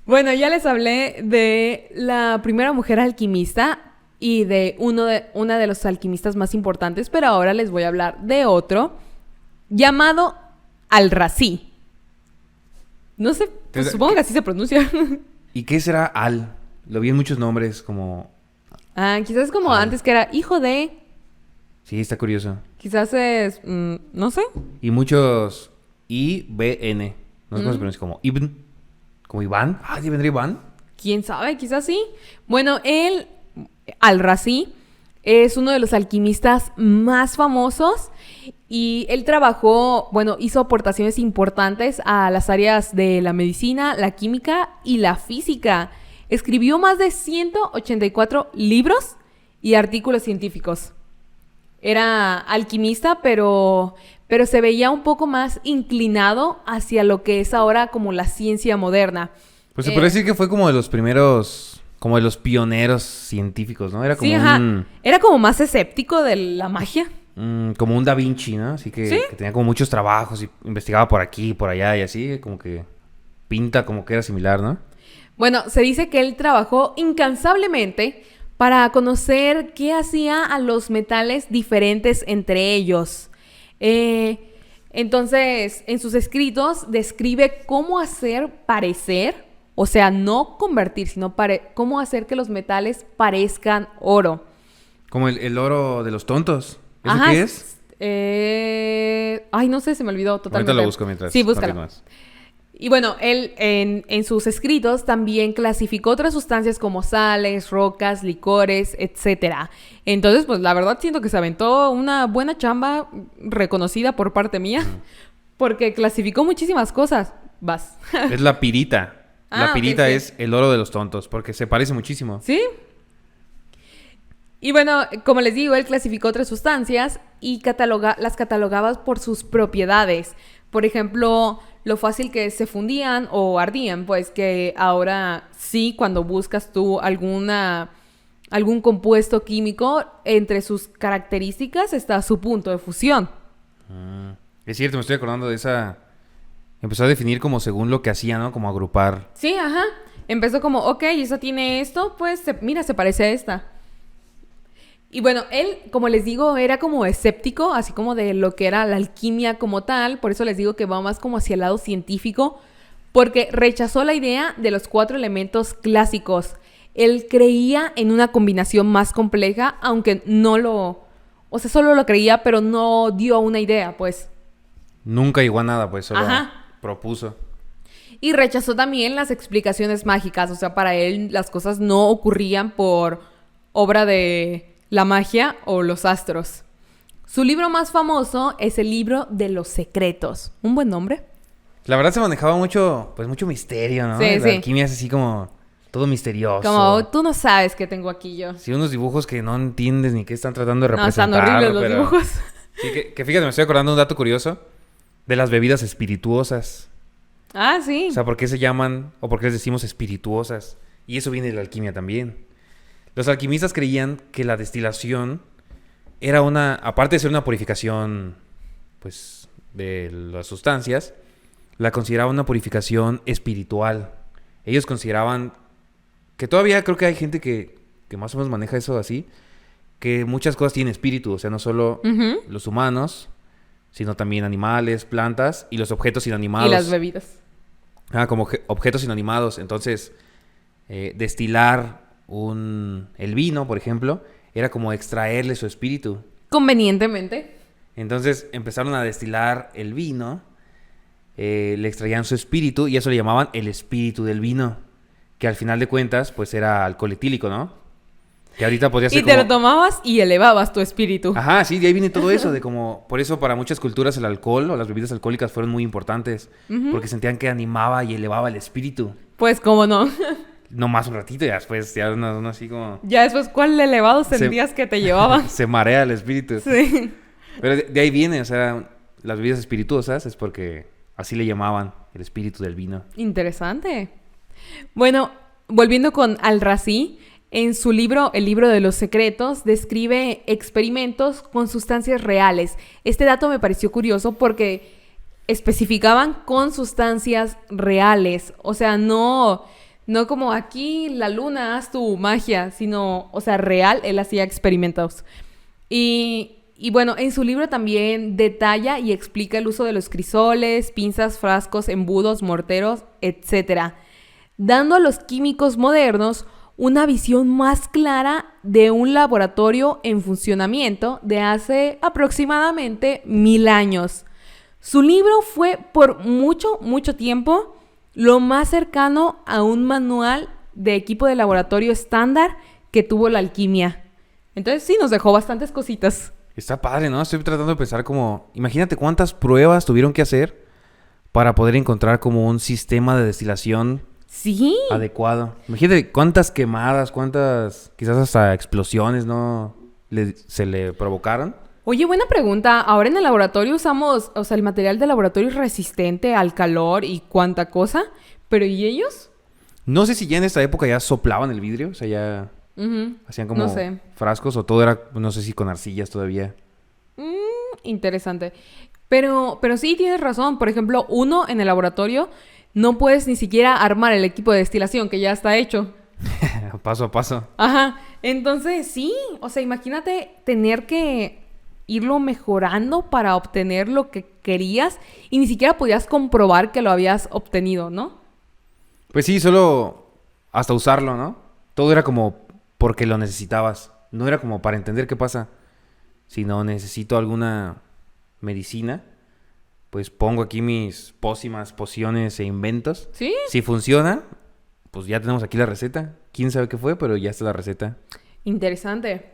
Bueno, ya les hablé de la primera mujer alquimista y de una de los alquimistas más importantes, pero ahora les voy a hablar de otro llamado Al-Razi. No sé, pues supongo que así se pronuncia. ¿Y qué será Al? Lo vi en muchos nombres como Quizás es como antes que era hijo de... Sí, está curioso. Quizás es... no sé. Y muchos IBN. No sé cómo se pronuncia, como Ibn. Como Iván. ¿Sí vendría Iván? ¿Quién sabe? Quizás sí. Bueno, él, Al-Razi, es uno de los alquimistas más famosos y él hizo aportaciones importantes a las áreas de la medicina, la química y la física. Escribió más de 184 libros y artículos científicos. Era alquimista, pero se veía un poco más inclinado hacia lo que es ahora como la ciencia moderna. Pues se puede decir que fue como de los primeros, como de los pioneros científicos, ¿no? Era como Era como más escéptico de la magia. Como un Da Vinci, ¿no? Así que tenía como muchos trabajos y investigaba por aquí, por allá y así, como que pinta como que era similar, ¿no? Bueno, se dice que él trabajó incansablemente para conocer qué hacía a los metales diferentes entre ellos. Entonces, en sus escritos describe cómo hacer parecer, o sea, no convertir, sino cómo hacer que los metales parezcan oro. Como el oro de los tontos. ¿Eso qué es? No sé, se me olvidó totalmente. Ahorita lo busco mientras. Sí, búscalo. Y bueno, él en sus escritos también clasificó otras sustancias como sales, rocas, licores, etc. Entonces, pues la verdad siento que se aventó una buena chamba reconocida por parte mía, porque clasificó muchísimas cosas. Vas. Es la pirita. La pirita okay, es el oro de los tontos, porque se parece muchísimo. Sí. Y bueno, como les digo, él clasificó otras sustancias y las catalogaba por sus propiedades. Por ejemplo, lo fácil que se fundían o ardían, pues que ahora sí, cuando buscas tú algún compuesto químico, entre sus características está su punto de fusión. Es cierto, me estoy acordando de esa... Empezó a definir como según lo que hacía, ¿no? Como agrupar. Sí, ajá. Empezó como, ok, esa tiene esto, pues mira, se parece a esta. Y bueno, él, como les digo, era como escéptico, así como de lo que era la alquimia como tal. Por eso les digo que va más como hacia el lado científico, porque rechazó la idea de los 4 elementos clásicos. Él creía en una combinación más compleja, aunque solo lo creía, pero no dio una idea, pues. Nunca llegó a nada, pues, solo propuso. Y rechazó también las explicaciones mágicas, o sea, para él las cosas no ocurrían por obra de la magia o los astros. Su libro más famoso es el libro de los secretos. ¿Un buen nombre? La verdad se manejaba mucho misterio, ¿no? Sí, la alquimia es así como todo misterioso. Como, tú no sabes qué tengo aquí yo. Sí, unos dibujos que no entiendes ni qué están tratando de representar. No, están horribles los dibujos. Sí, que fíjate, me estoy acordando de un dato curioso de las bebidas espirituosas. Sí. O sea, ¿por qué se llaman o por qué les decimos espirituosas? Y eso viene de la alquimia también. Los alquimistas creían que la destilación era aparte de ser una purificación, pues, de las sustancias, la consideraban una purificación espiritual. Ellos consideraban que todavía creo que hay gente que más o menos maneja eso así, que muchas cosas tienen espíritu, o sea, no solo los humanos, sino también animales, plantas y los objetos inanimados. Y las bebidas. Como objetos inanimados. Entonces, destilar el vino, por ejemplo, era como extraerle su espíritu. Convenientemente. Entonces, empezaron a destilar el vino, le extraían su espíritu y eso le llamaban el espíritu del vino, que al final de cuentas, pues era alcohol etílico, ¿no? Que ahorita podría ser y te lo tomabas y elevabas tu espíritu. Ajá, sí, de ahí viene todo eso, de como... Por eso para muchas culturas el alcohol o las bebidas alcohólicas fueron muy importantes, porque sentían que animaba y elevaba el espíritu. Pues, ¿cómo no? No más un ratito y después ya uno así como... Ya después, ¿cuál elevado sentías que te llevaba? Se marea el espíritu. Sí. Pero de ahí viene, o sea, las bebidas espirituosas es porque así le llamaban el espíritu del vino. Interesante. Bueno, volviendo con Al-Razi, en su libro, El libro de los secretos, describe experimentos con sustancias reales. Este dato me pareció curioso porque especificaban con sustancias reales. O sea, no como aquí la luna, haz tu magia, sino, o sea, real, él hacía experimentos. Y bueno, en su libro también detalla y explica el uso de los crisoles, pinzas, frascos, embudos, morteros, etc., dando a los químicos modernos una visión más clara de un laboratorio en funcionamiento de hace aproximadamente 1000 años. Su libro fue por mucho tiempo lo más cercano a un manual de equipo de laboratorio estándar que tuvo la alquimia. Entonces sí, nos dejó bastantes cositas. Está padre, ¿no? Estoy tratando de pensar como... Imagínate cuántas pruebas tuvieron que hacer para poder encontrar como un sistema de destilación Sí. adecuado. Imagínate cuántas quemadas, cuántas quizás hasta explosiones, ¿no? Se le provocaron. Oye, buena pregunta. Ahora en el laboratorio usamos, o sea, el material de laboratorio es resistente al calor y cuánta cosa. Pero ¿y ellos? No sé si ya en esta época ya soplaban el vidrio, o sea, ya hacían como No sé. frascos o todo era, no sé si con arcillas todavía. Interesante. Pero sí tienes razón. Por ejemplo, uno en el laboratorio no puedes ni siquiera armar el equipo de destilación que ya está hecho. Paso a paso. Ajá. Entonces, sí. O sea, imagínate tener que irlo mejorando para obtener lo que querías y ni siquiera podías comprobar que lo habías obtenido, ¿no? Pues sí, solo hasta usarlo, ¿no? Todo era como porque lo necesitabas. No era como para entender qué pasa. Si no necesito alguna medicina, pues pongo aquí mis pócimas, pociones e inventos. Sí. Si funciona, pues ya tenemos aquí la receta. Quién sabe qué fue, pero ya está la receta. Interesante.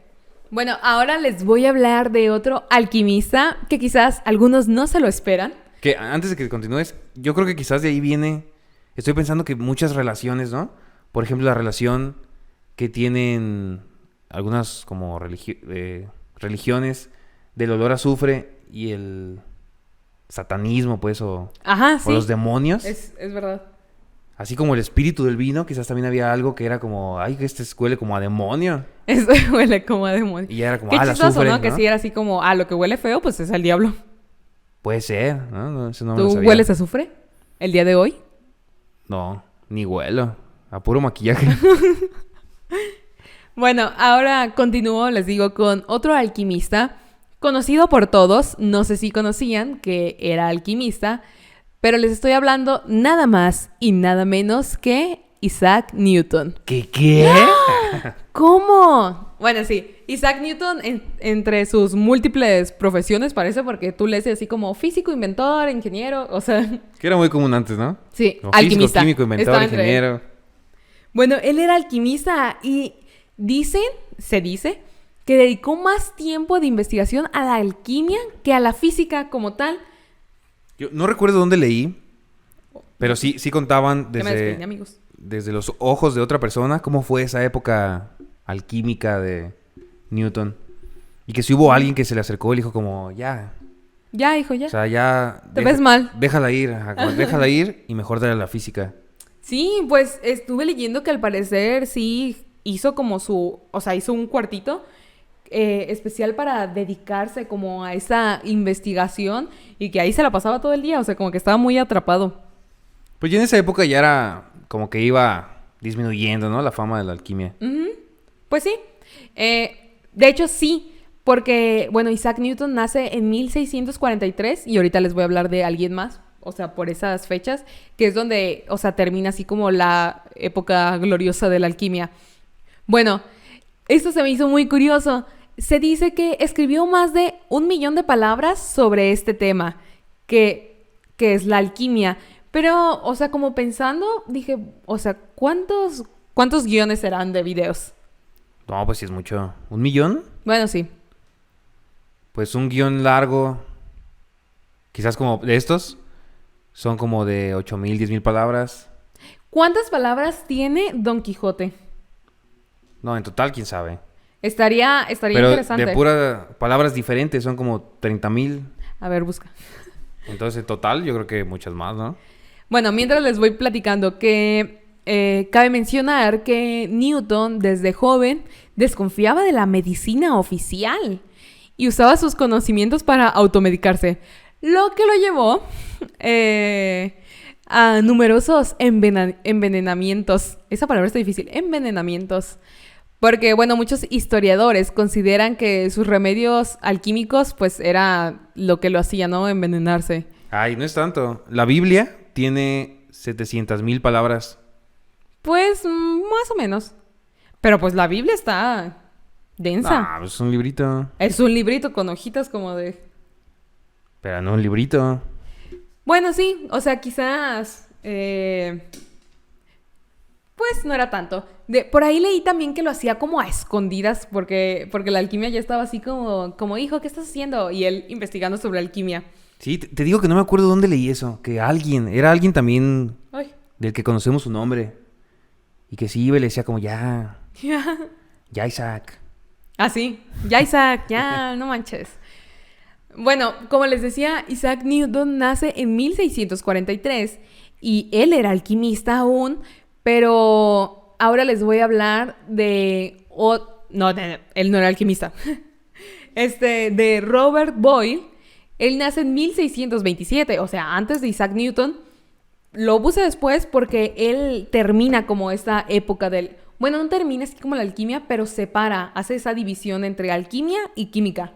Bueno, ahora les voy a hablar de otro alquimista que quizás algunos no se lo esperan. Que antes de que continúes, yo creo que quizás de ahí viene... Estoy pensando que muchas relaciones, ¿no? Por ejemplo, la relación que tienen algunas como religiones del olor a azufre y el satanismo, pues, Ajá, o sí. los demonios. Es verdad. Así como el espíritu del vino, quizás también había algo que era como, ay, que este huele como a demonio. Eso huele como a demonio. Y ya era como, Qué la chistoso, azufre, ¿no? Que sí era así como, lo que huele feo, pues es el diablo. Puede ser, ¿no? No, eso no me lo ¿Tú sabía. hueles a azufre el día de hoy? No, ni huelo. A puro maquillaje. Bueno, ahora continúo, les digo, con otro alquimista conocido por todos. No sé si conocían que era alquimista, pero les estoy hablando nada más y nada menos que Isaac Newton. ¿Qué? ¿Cómo? Bueno, sí. Isaac Newton, entre sus múltiples profesiones, parece, porque tú lees así como físico, inventor, ingeniero, o sea... Que era muy común antes, ¿no? Sí, Como alquimista. Físico, químico, inventor, Estaba entre- ingeniero. Bueno, él era alquimista y se dice, que dedicó más tiempo de investigación a la alquimia que a la física como tal. Yo no recuerdo dónde leí, pero sí contaban Que me despeine, amigos. desde los ojos de otra persona cómo fue esa época alquímica de Newton. Y que si hubo alguien que se le acercó y le dijo como, ya, Ya, hijo, ya. o sea, ya... Te ves mal. Déjala ir, ajá, como, déjala ir y mejor dale a la física. Sí, pues estuve leyendo que al parecer sí hizo como hizo un cuartito especial para dedicarse como a esa investigación y que ahí se la pasaba todo el día, o sea, como que estaba muy atrapado. Pues ya en esa época ya era como que iba disminuyendo, ¿no? La fama de la alquimia. Pues sí. De hecho, sí, porque, bueno, Isaac Newton nace en 1643 y ahorita les voy a hablar de alguien más, o sea, por esas fechas, que es donde, o sea, termina así como la época gloriosa de la alquimia. Bueno, esto se me hizo muy curioso. Se dice que escribió más de 1,000,000 de palabras sobre este tema, que es la alquimia. Pero, o sea, como pensando, dije, o sea, ¿cuántos guiones serán de videos? No, pues sí es mucho. ¿1,000,000? Bueno, sí. Pues un guión largo, quizás como de estos, son como de 8,000, 10,000 palabras. ¿Cuántas palabras tiene Don Quijote? No, en total, quién sabe. Estaría Pero interesante. de puras palabras diferentes son como 30,000. A ver, busca. Entonces, en total, yo creo que muchas más, ¿no? Bueno, mientras les voy platicando que cabe mencionar que Newton desde joven desconfiaba de la medicina oficial y usaba sus conocimientos para automedicarse, lo que lo llevó a numerosos envenenamientos. Esa palabra está difícil, envenenamientos. Porque, bueno, muchos historiadores consideran que sus remedios alquímicos, pues, era lo que lo hacía, ¿no? Envenenarse. Ay, no es tanto. La Biblia tiene 700,000 palabras. Pues, más o menos. Pero pues la Biblia está densa. Ah, es un librito. Es un librito con hojitas como de... Pero no un librito. Bueno, sí, o sea, quizás... pues no era tanto. Por ahí leí también que lo hacía como a escondidas porque la alquimia ya estaba así como, hijo, ¿qué estás haciendo? Y él investigando sobre alquimia. Sí, te digo que no me acuerdo dónde leí eso. Que era alguien también Ay, del que conocemos su nombre. Y que sí iba y le decía como, ya Isaac. ah, sí. Ya, Isaac, ya, no manches. Bueno, como les decía, Isaac Newton nace en 1643 y él era alquimista aún, pero ahora les voy a hablar de... no, él no era alquimista. De Robert Boyle. Él nace en 1627, o sea, antes de Isaac Newton. Lo puse después porque él termina como esta época del... Bueno, no termina así como la alquimia, pero separa, hace esa división entre alquimia y química.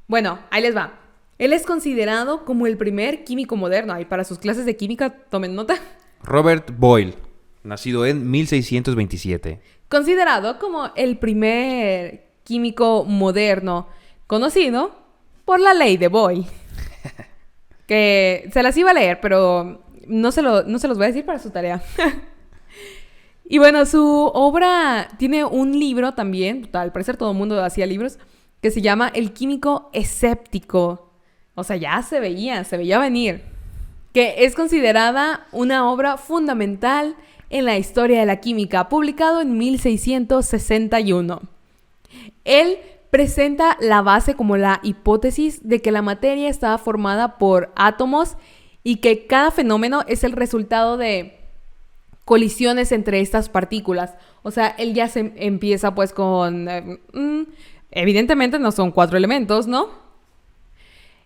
Bueno, ahí les va. Él es considerado como el primer químico moderno. Ahí para sus clases de química, tomen nota. Robert Boyle, nacido en 1627. Considerado como el primer químico moderno conocido por la ley de Boyle. Que se las iba a leer, pero no se los voy a decir para su tarea. Y bueno, su obra tiene un libro también, al parecer todo el mundo hacía libros, que se llama El químico escéptico. O sea, ya se veía venir. Que es considerada una obra fundamental en la historia de la química, publicado en 1661. Él presenta la base como la hipótesis de que la materia estaba formada por átomos y que cada fenómeno es el resultado de colisiones entre estas partículas. O sea, él ya se empieza pues con... evidentemente no son 4 elementos, ¿no?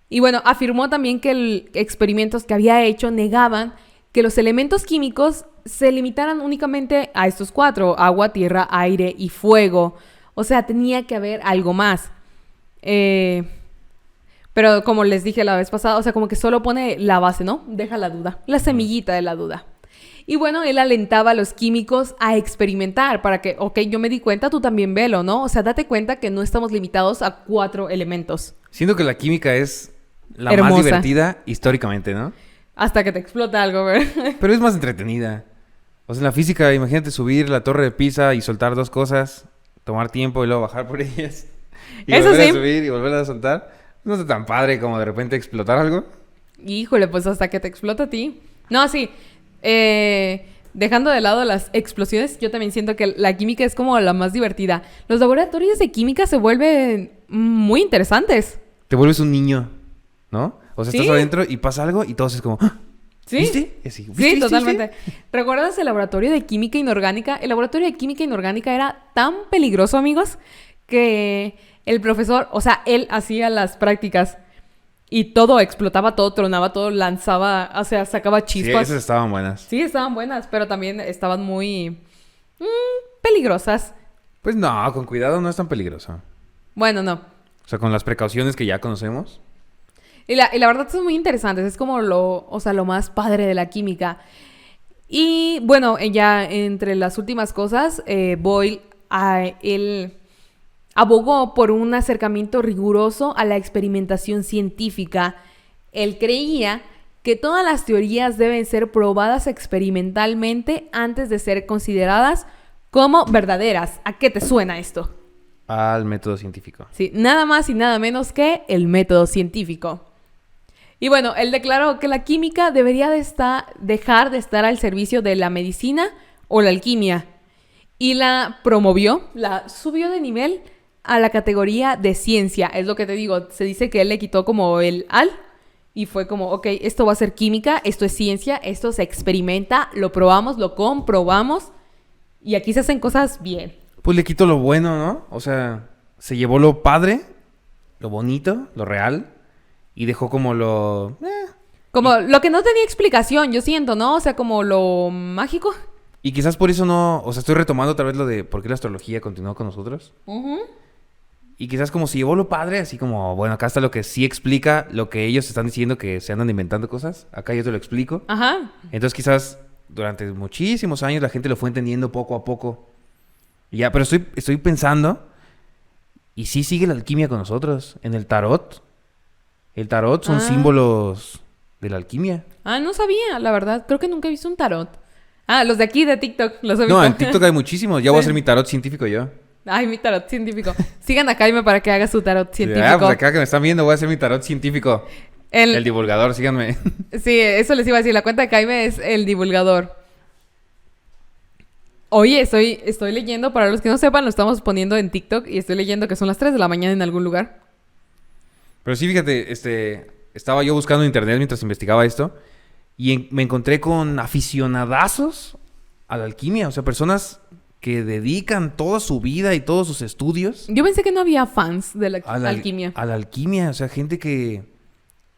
Y bueno, afirmó también que experimentos que había hecho negaban que los elementos químicos se limitaran únicamente a estos 4, agua, tierra, aire y fuego. O sea, tenía que haber algo más. Pero como les dije la vez pasada, o sea, como que solo pone la base, ¿no? Deja la duda, la semillita de la duda. Y bueno, él alentaba a los químicos a experimentar para que, ok, yo me di cuenta, tú también velo, ¿no? O sea, date cuenta que no estamos limitados a 4 elementos. Siento que la química es la hermosa, más divertida históricamente, ¿no? Hasta que te explota algo, ¿verdad? Pero es más entretenida. O sea, en la física, imagínate subir la torre de Pisa y soltar 2 cosas, tomar tiempo y luego bajar por ellas. Y Eso volver sí. a subir y volver a soltar. No es tan padre como de repente explotar algo. Híjole, pues hasta que te explota a ti. No, sí. Dejando de lado las explosiones, yo también siento que la química es como la más divertida. Los laboratorios de química se vuelven muy interesantes. Te vuelves un niño, ¿no? O sea, Sí. estás adentro y pasa algo y todos es como... ¡Ah! ¿Sí? ¿Viste? Sí, totalmente. ¿Recuerdas el laboratorio de química inorgánica? El laboratorio de química inorgánica era tan peligroso, amigos, que el profesor, o sea, él hacía las prácticas y todo explotaba, todo tronaba, todo lanzaba, o sea, sacaba Sí, chispas. esas estaban buenas. Sí, estaban buenas, pero también estaban muy peligrosas. Pues no, con cuidado no es tan peligroso. Bueno, no. O sea, con las precauciones que ya conocemos. Y la verdad son muy interesantes. Es como lo más padre de la química. Y bueno, ya entre las últimas cosas, Boyle, él abogó por un acercamiento riguroso a la experimentación científica. Él creía que todas las teorías deben ser probadas experimentalmente antes de ser consideradas como verdaderas. ¿A qué te suena esto? Al método científico. Sí, nada más y nada menos que el método científico. Y bueno, él declaró que la química debería dejar de estar al servicio de la medicina o la alquimia. Y la promovió, la subió de nivel a la categoría de ciencia. Es lo que te digo, se dice que él le quitó como el al y fue como, ok, esto va a ser química, esto es ciencia, esto se experimenta, lo probamos, lo comprobamos y aquí se hacen cosas bien. Pues le quito lo bueno, ¿no? O sea, se llevó lo padre, lo bonito, lo real y dejó como lo... Como lo que no tenía explicación, yo siento, ¿no? O sea, como lo mágico. Y quizás por eso no... O sea, estoy retomando otra vez lo de por qué la astrología continuó con nosotros. Uh-huh. Y quizás como si llevó lo padre, así como... Bueno, acá está lo que sí explica lo que ellos están diciendo que se andan inventando cosas. Acá yo te lo explico. Ajá. Entonces quizás durante muchísimos años la gente lo fue entendiendo poco a poco. Ya, pero estoy pensando, y sí sigue la alquimia con nosotros, en el tarot. El tarot son Ah. símbolos de la alquimia. Ah, no sabía, la verdad. Creo que nunca he visto un tarot. Ah, los de aquí de TikTok, los he visto. No, en TikTok hay muchísimos. Ya voy a Sí. hacer mi tarot científico yo. Ay, mi tarot científico. Sigan a Jaime para que haga su tarot científico. Ah, pues acá que me están viendo voy a hacer mi tarot científico. El divulgador, síganme. Sí, eso les iba a decir. La cuenta de Jaime es el divulgador. Oye, estoy leyendo, para los que no sepan, lo estamos poniendo en TikTok y estoy leyendo que son las 3 de la mañana en algún lugar. Pero sí, fíjate, estaba yo buscando en internet mientras investigaba esto y me encontré con aficionadazos a la alquimia. O sea, personas que dedican toda su vida y todos sus estudios Yo pensé que no había fans de la a la alquimia. A la alquimia. O sea, gente que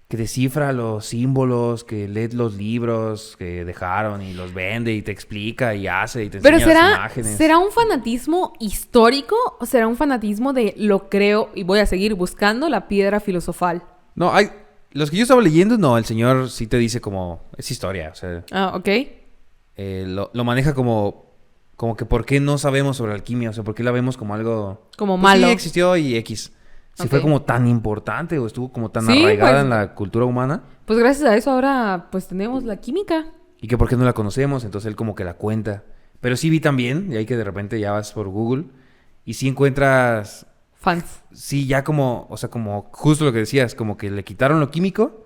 descifra los símbolos, que lee los libros que dejaron y los vende y te explica y hace y te Pero enseña las imágenes. ¿será un fanatismo histórico o será un fanatismo de lo creo y voy a seguir buscando la piedra filosofal? No, los que yo estaba leyendo, no, el señor sí te dice como, es historia, o sea, Ah, ok. lo maneja como que por qué no sabemos sobre alquimia, o sea, por qué la vemos como algo... Como pues malo. sí, existió y X. Si fue Ok. como tan importante o estuvo como tan Sí, arraigada pues- en la cultura humana Pues gracias a eso ahora pues tenemos la química. y que por qué no la conocemos, entonces él como que la cuenta. Pero sí vi también, y ahí que de repente ya vas por Google y sí encuentras, Fans. sí ya como, o sea, como justo lo que decías, como que le quitaron lo químico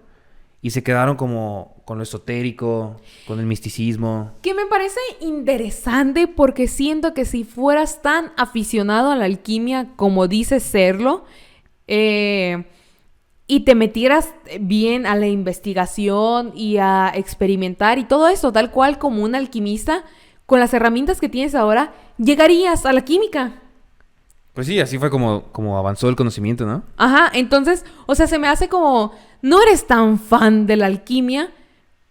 y se quedaron como con lo esotérico, con el misticismo. Que me parece interesante porque siento que si fueras tan aficionado a la alquimia como dices serlo, y te metieras bien a la investigación y a experimentar y todo eso, tal cual como un alquimista, con las herramientas que tienes ahora, llegarías a la química. Pues sí, así fue como avanzó el conocimiento, ¿no? Ajá, entonces, o sea, se me hace como, no eres tan fan de la alquimia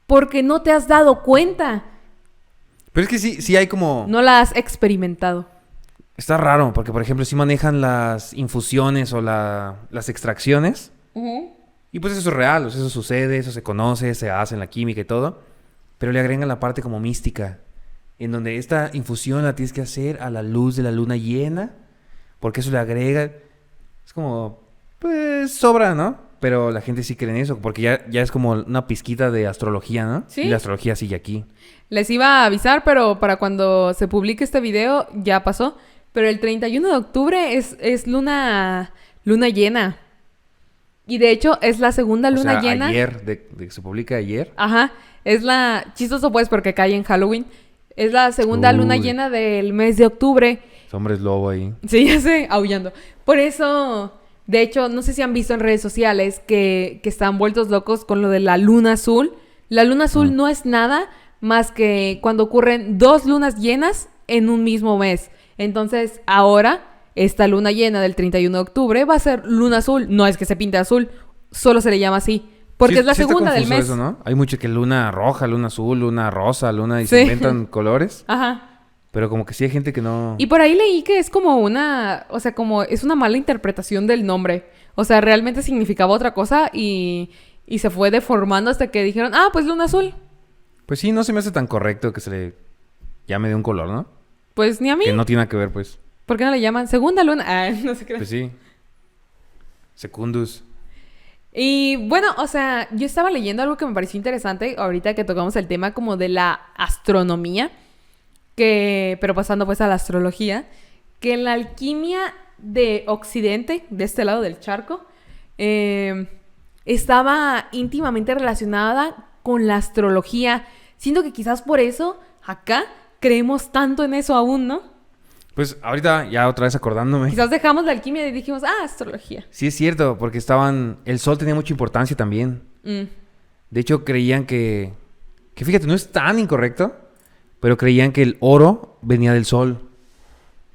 porque no te has dado cuenta, Pero es que sí hay como... no la has experimentado. Está raro, porque por ejemplo sí manejan las infusiones o las extracciones. Y pues eso es real, o sea, eso sucede, eso se conoce, se hace en la química y todo. Pero le agregan la parte como mística, en donde esta infusión la tienes que hacer a la luz de la luna llena, porque eso le agrega... Es como, pues sobra, ¿no? Pero la gente sí cree en eso, porque ya es como una pizquita de astrología, ¿no? Sí. Y la astrología sigue aquí. Les iba a avisar, pero para cuando se publique este video ya pasó. Pero el 31 de octubre es luna llena. Y de hecho es la segunda luna o sea, llena. ayer, se publica ayer. Ajá. Es la... Chistoso pues porque cae en Halloween. Es la segunda luna Uy. llena del mes de octubre. Hombres lobo ahí. Sí, ya sé, aullando. Por eso, de hecho, no sé si han visto en redes sociales que están vueltos locos con lo de la luna azul. La luna azul no es nada más que cuando ocurren 2 lunas llenas en un mismo mes. Entonces, ahora, esta luna llena del 31 de octubre va a ser luna azul. No es que se pinte azul, solo se le llama así. Porque Sí, es la sí está segunda del confuso mes. eso, ¿no? Hay mucho que luna roja, luna azul, luna rosa, luna... Y Sí. se inventan colores. Ajá. Pero como que sí hay gente que no... Y por ahí leí que es como una, o sea, como es una mala interpretación del nombre. O sea, realmente significaba otra cosa y se fue deformando hasta que dijeron, ah, pues luna azul. Pues sí, no se me hace tan correcto que se le llame de un color, ¿no? Pues ni a mí. Que no tiene nada que ver, pues. ¿Por qué no le llaman segunda luna? Ah, no sé qué. Pues sí. Secundus. Y bueno, o sea, yo estaba leyendo algo que me pareció interesante ahorita que tocamos el tema como de la astronomía, pero pasando pues a la astrología, que la alquimia de Occidente, de este lado del charco, estaba íntimamente relacionada con la astrología. Siento que quizás por eso acá creemos tanto en eso aún, ¿no? Pues ahorita ya otra vez acordándome. Quizás dejamos la alquimia y dijimos, astrología. Sí es cierto, porque el sol tenía mucha importancia también. De hecho, creían que fíjate, no es tan incorrecto, pero creían que el oro venía del sol.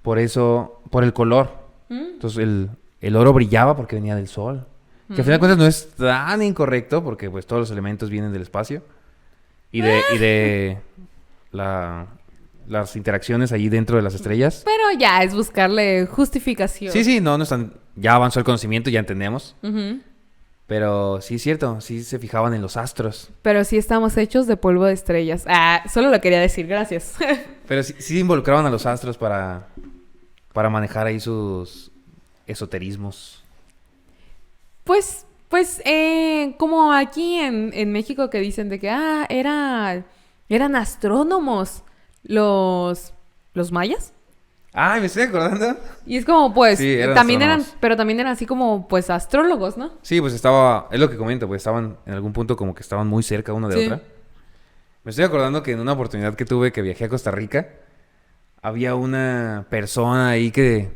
Por eso, por el color. Entonces, el oro brillaba porque venía del sol. Que al final de cuentas no es tan incorrecto, porque pues todos los elementos vienen del espacio. Y de las interacciones allí dentro de las estrellas. Pero ya es buscarle justificación. Sí, no es tan... Ya avanzó el conocimiento, ya entendemos. Ujú. Pero sí es cierto, sí se fijaban en los astros. Pero sí estamos hechos de polvo de estrellas. Solo lo quería decir, gracias. Pero sí involucraban a los astros para para manejar ahí sus esoterismos. Pues, como aquí en México que dicen de que, eran astrónomos los mayas. Ay, me estoy acordando. Y es como, pues, Sí, eran también astrónomos. pero también eran así como, pues, astrólogos, ¿no? Sí, pues es lo que comento, pues estaban en algún punto como que estaban muy cerca una de Sí. otra. Me estoy acordando que en una oportunidad que tuve que viajé a Costa Rica, había una persona ahí que,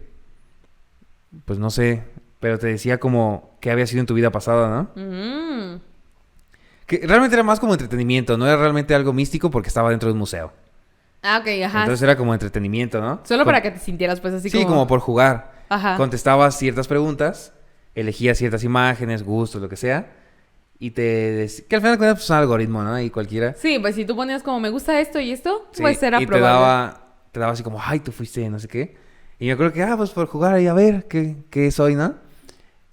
pues no sé, pero te decía como qué había sido en tu vida pasada, ¿no? Mm. Que realmente era más como entretenimiento, no era realmente algo místico porque estaba dentro de un museo. Ah, ok, ajá. Entonces era como entretenimiento, ¿no? Solo para que te sintieras, pues, así Sí, como por jugar. Ajá. Contestabas ciertas preguntas, elegías ciertas imágenes, gustos, lo que sea, y que al final de cuentas pues, es un algoritmo, ¿no? Y cualquiera. Sí, pues si tú ponías como me gusta esto y esto, Sí, pues era y probable. te daba así como, ay, tú fuiste no sé qué. Y yo creo que, pues por jugar ahí a ver qué soy, ¿no?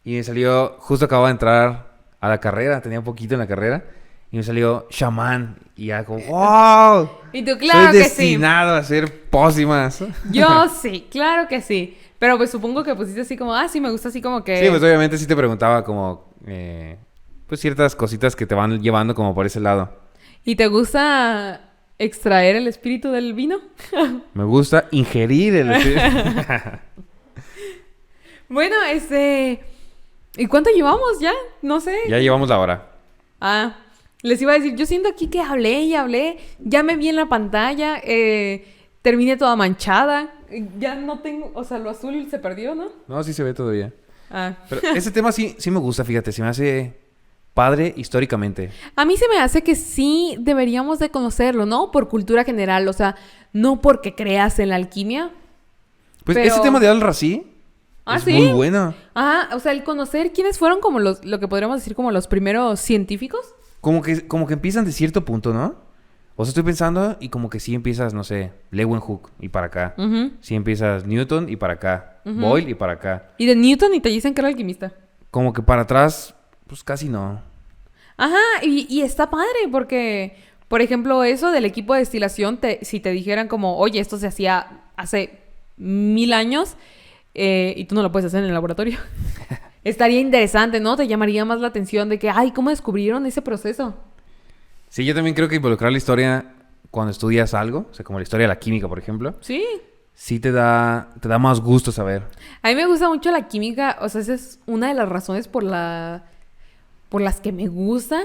Y me salió, justo acababa de entrar a la carrera, tenía un poquito en la carrera, y me salió chamán. Y ya como, wow, Y tú, claro soy que sí. destinado a hacer pócimas. Yo sí, claro que sí. Pero pues supongo que pusiste así como, sí, me gusta así como que... Sí, pues obviamente sí te preguntaba como, pues ciertas cositas que te van llevando como por ese lado. ¿Y te gusta extraer el espíritu del vino? Me gusta ingerir el... Bueno, ¿y cuánto llevamos ya? No sé. Ya llevamos la hora. Les iba a decir, yo siento aquí que hablé y hablé, ya me vi en la pantalla, terminé toda manchada, ya no tengo, o sea, lo azul se perdió, ¿no? No, sí se ve todavía. Ah. Pero ese tema sí me gusta, fíjate, se me hace padre históricamente. A mí se me hace que sí deberíamos de conocerlo, ¿no? Por cultura general, o sea, no porque creas en la alquimia. Pues Pero- ese tema de Al-Razi es ¿sí? muy bueno. O sea, el conocer quiénes fueron como lo que podríamos decir como los primeros científicos. Como que empiezan de cierto punto, ¿no? O sea, estoy pensando y como que sí empiezas, no sé, Leeuwenhoek y para acá. Ujú. Sí empiezas Newton y para acá. Ujú. Boyle y para acá. Y de Newton y te dicen que era alquimista. Como que para atrás, pues casi no. Ajá, y está padre porque, por ejemplo, eso del equipo de destilación, si te dijeran como, oye, esto se hacía hace 1000 años y tú no lo puedes hacer en el laboratorio. Estaría interesante, ¿no? Te llamaría más la atención de que, ¿cómo descubrieron ese proceso? Sí, yo también creo que involucrar la historia cuando estudias algo, o sea, como la historia de la química, por ejemplo, Sí. sí te da más gusto saber. A mí me gusta mucho la química, o sea, esa es una de las razones por las que me gusta,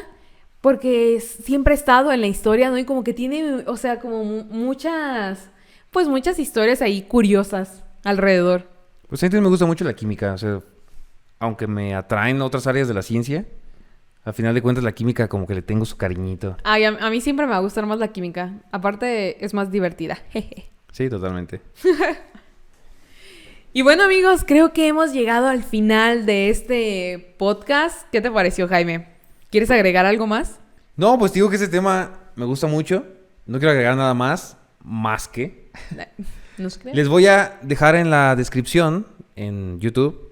porque siempre he estado en la historia, ¿no? Y como que tiene, o sea, como muchas historias ahí curiosas alrededor. Pues a mí también me gusta mucho la química, o sea, aunque me atraen otras áreas de la ciencia, al final de cuentas la química como que le tengo su cariñito. A mí siempre me va a gustar más la química. Aparte, es más divertida. Sí, totalmente. Y bueno, amigos, creo que hemos llegado al final de este podcast. ¿Qué te pareció, Jaime? ¿Quieres agregar algo más? No, pues digo que ese tema me gusta mucho. No quiero agregar nada más que... ¿No se cree? Les voy a dejar en la descripción, en YouTube,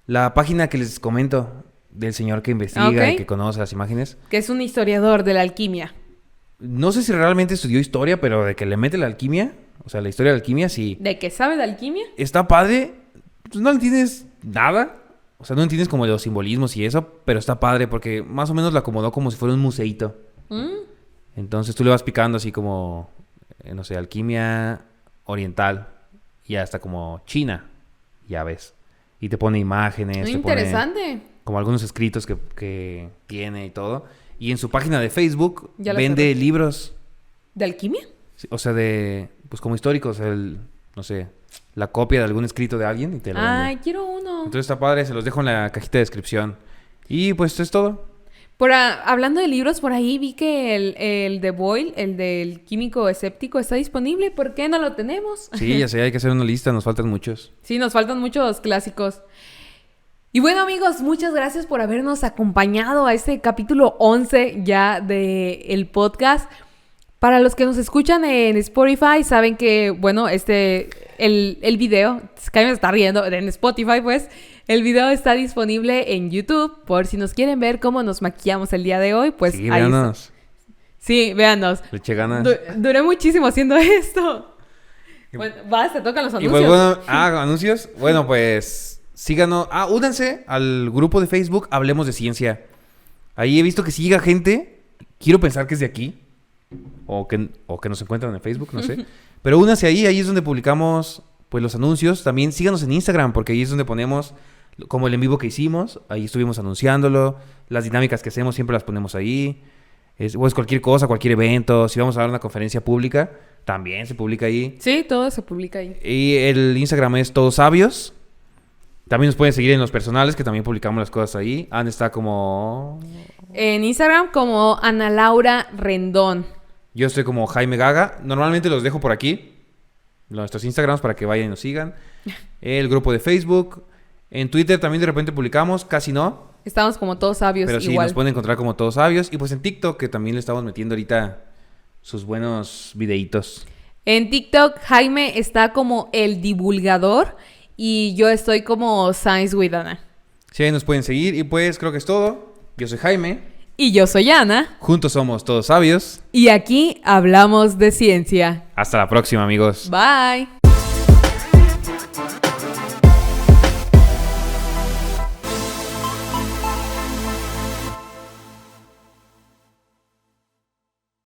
la página que les comento del señor que investiga Ok. y que conoce las imágenes. Que es un historiador de la alquimia. No sé si realmente estudió historia, pero de que le mete la alquimia, o sea, la historia de la alquimia, sí. ¿De qué sabe de alquimia? Está padre, pues no entiendes nada. O sea, no entiendes como los simbolismos y eso, pero está padre porque más o menos lo acomodó como si fuera un museíto. Mm. Entonces tú le vas picando así como, no sé, alquimia oriental y hasta como China, ya ves. Y te pone imágenes, Muy te pone interesante. como algunos escritos que tiene y todo. Y en su página de Facebook Ya la vende cerré. libros, ¿De alquimia? sí, o sea, pues como históricos, no sé, la copia de algún escrito de alguien y te lo vende. Ay, quiero uno. Entonces está padre, se los dejo en la cajita de descripción. Y pues esto es todo. Hablando de libros, por ahí vi que el de Boyle, el del químico escéptico, está disponible. ¿Por qué no lo tenemos? Sí, ya sé, hay que hacer una lista, nos faltan muchos. Sí, nos faltan muchos clásicos. Y bueno, amigos, muchas gracias por habernos acompañado a este capítulo 11 ya del podcast. Para los que nos escuchan en Spotify, saben que, bueno, el video, Sky me está riendo, en Spotify, pues, el video está disponible en YouTube, por si nos quieren ver cómo nos maquillamos el día de hoy, pues Sí, ahí está. véanos. Sí, véanos. Le eché ganas. Duré muchísimo haciendo esto. Bueno, te tocan los Y anuncios. pues bueno, anuncios. Bueno, pues síganos. Únanse al grupo de Facebook Hablemos de Ciencia. Ahí he visto que sigue gente. Quiero pensar que es de aquí. O que nos encuentran en Facebook, no sé. Pero únanse ahí es donde publicamos pues los anuncios. También síganos en Instagram, porque ahí es donde ponemos como el en vivo que hicimos. Ahí estuvimos anunciándolo. Las dinámicas que hacemos siempre las ponemos ahí. Pues cualquier cosa, cualquier evento. Si vamos a dar una conferencia pública, también se publica ahí. Sí, todo se publica ahí. Y el Instagram es Todos Sabios. También nos pueden seguir en los personales, que también publicamos las cosas ahí. Ana está como... En Instagram como Ana Laura Rendón. Yo estoy como Jaime Gaga. Normalmente los dejo por aquí, nuestros Instagrams, para que vayan y nos sigan. El grupo de Facebook. En Twitter también de repente publicamos, casi no. Estamos como Todos Sabios Pero sí, igual. nos pueden encontrar como Todos Sabios. Y pues en TikTok, que también le estamos metiendo ahorita sus buenos videitos. En TikTok, Jaime está como El Divulgador y yo estoy como Science with Ana. Sí, ahí nos pueden seguir. Y pues creo que es todo. Yo soy Jaime. Y yo soy Ana. Juntos somos Todos Sabios. Y aquí hablamos de ciencia. Hasta la próxima, amigos. Bye.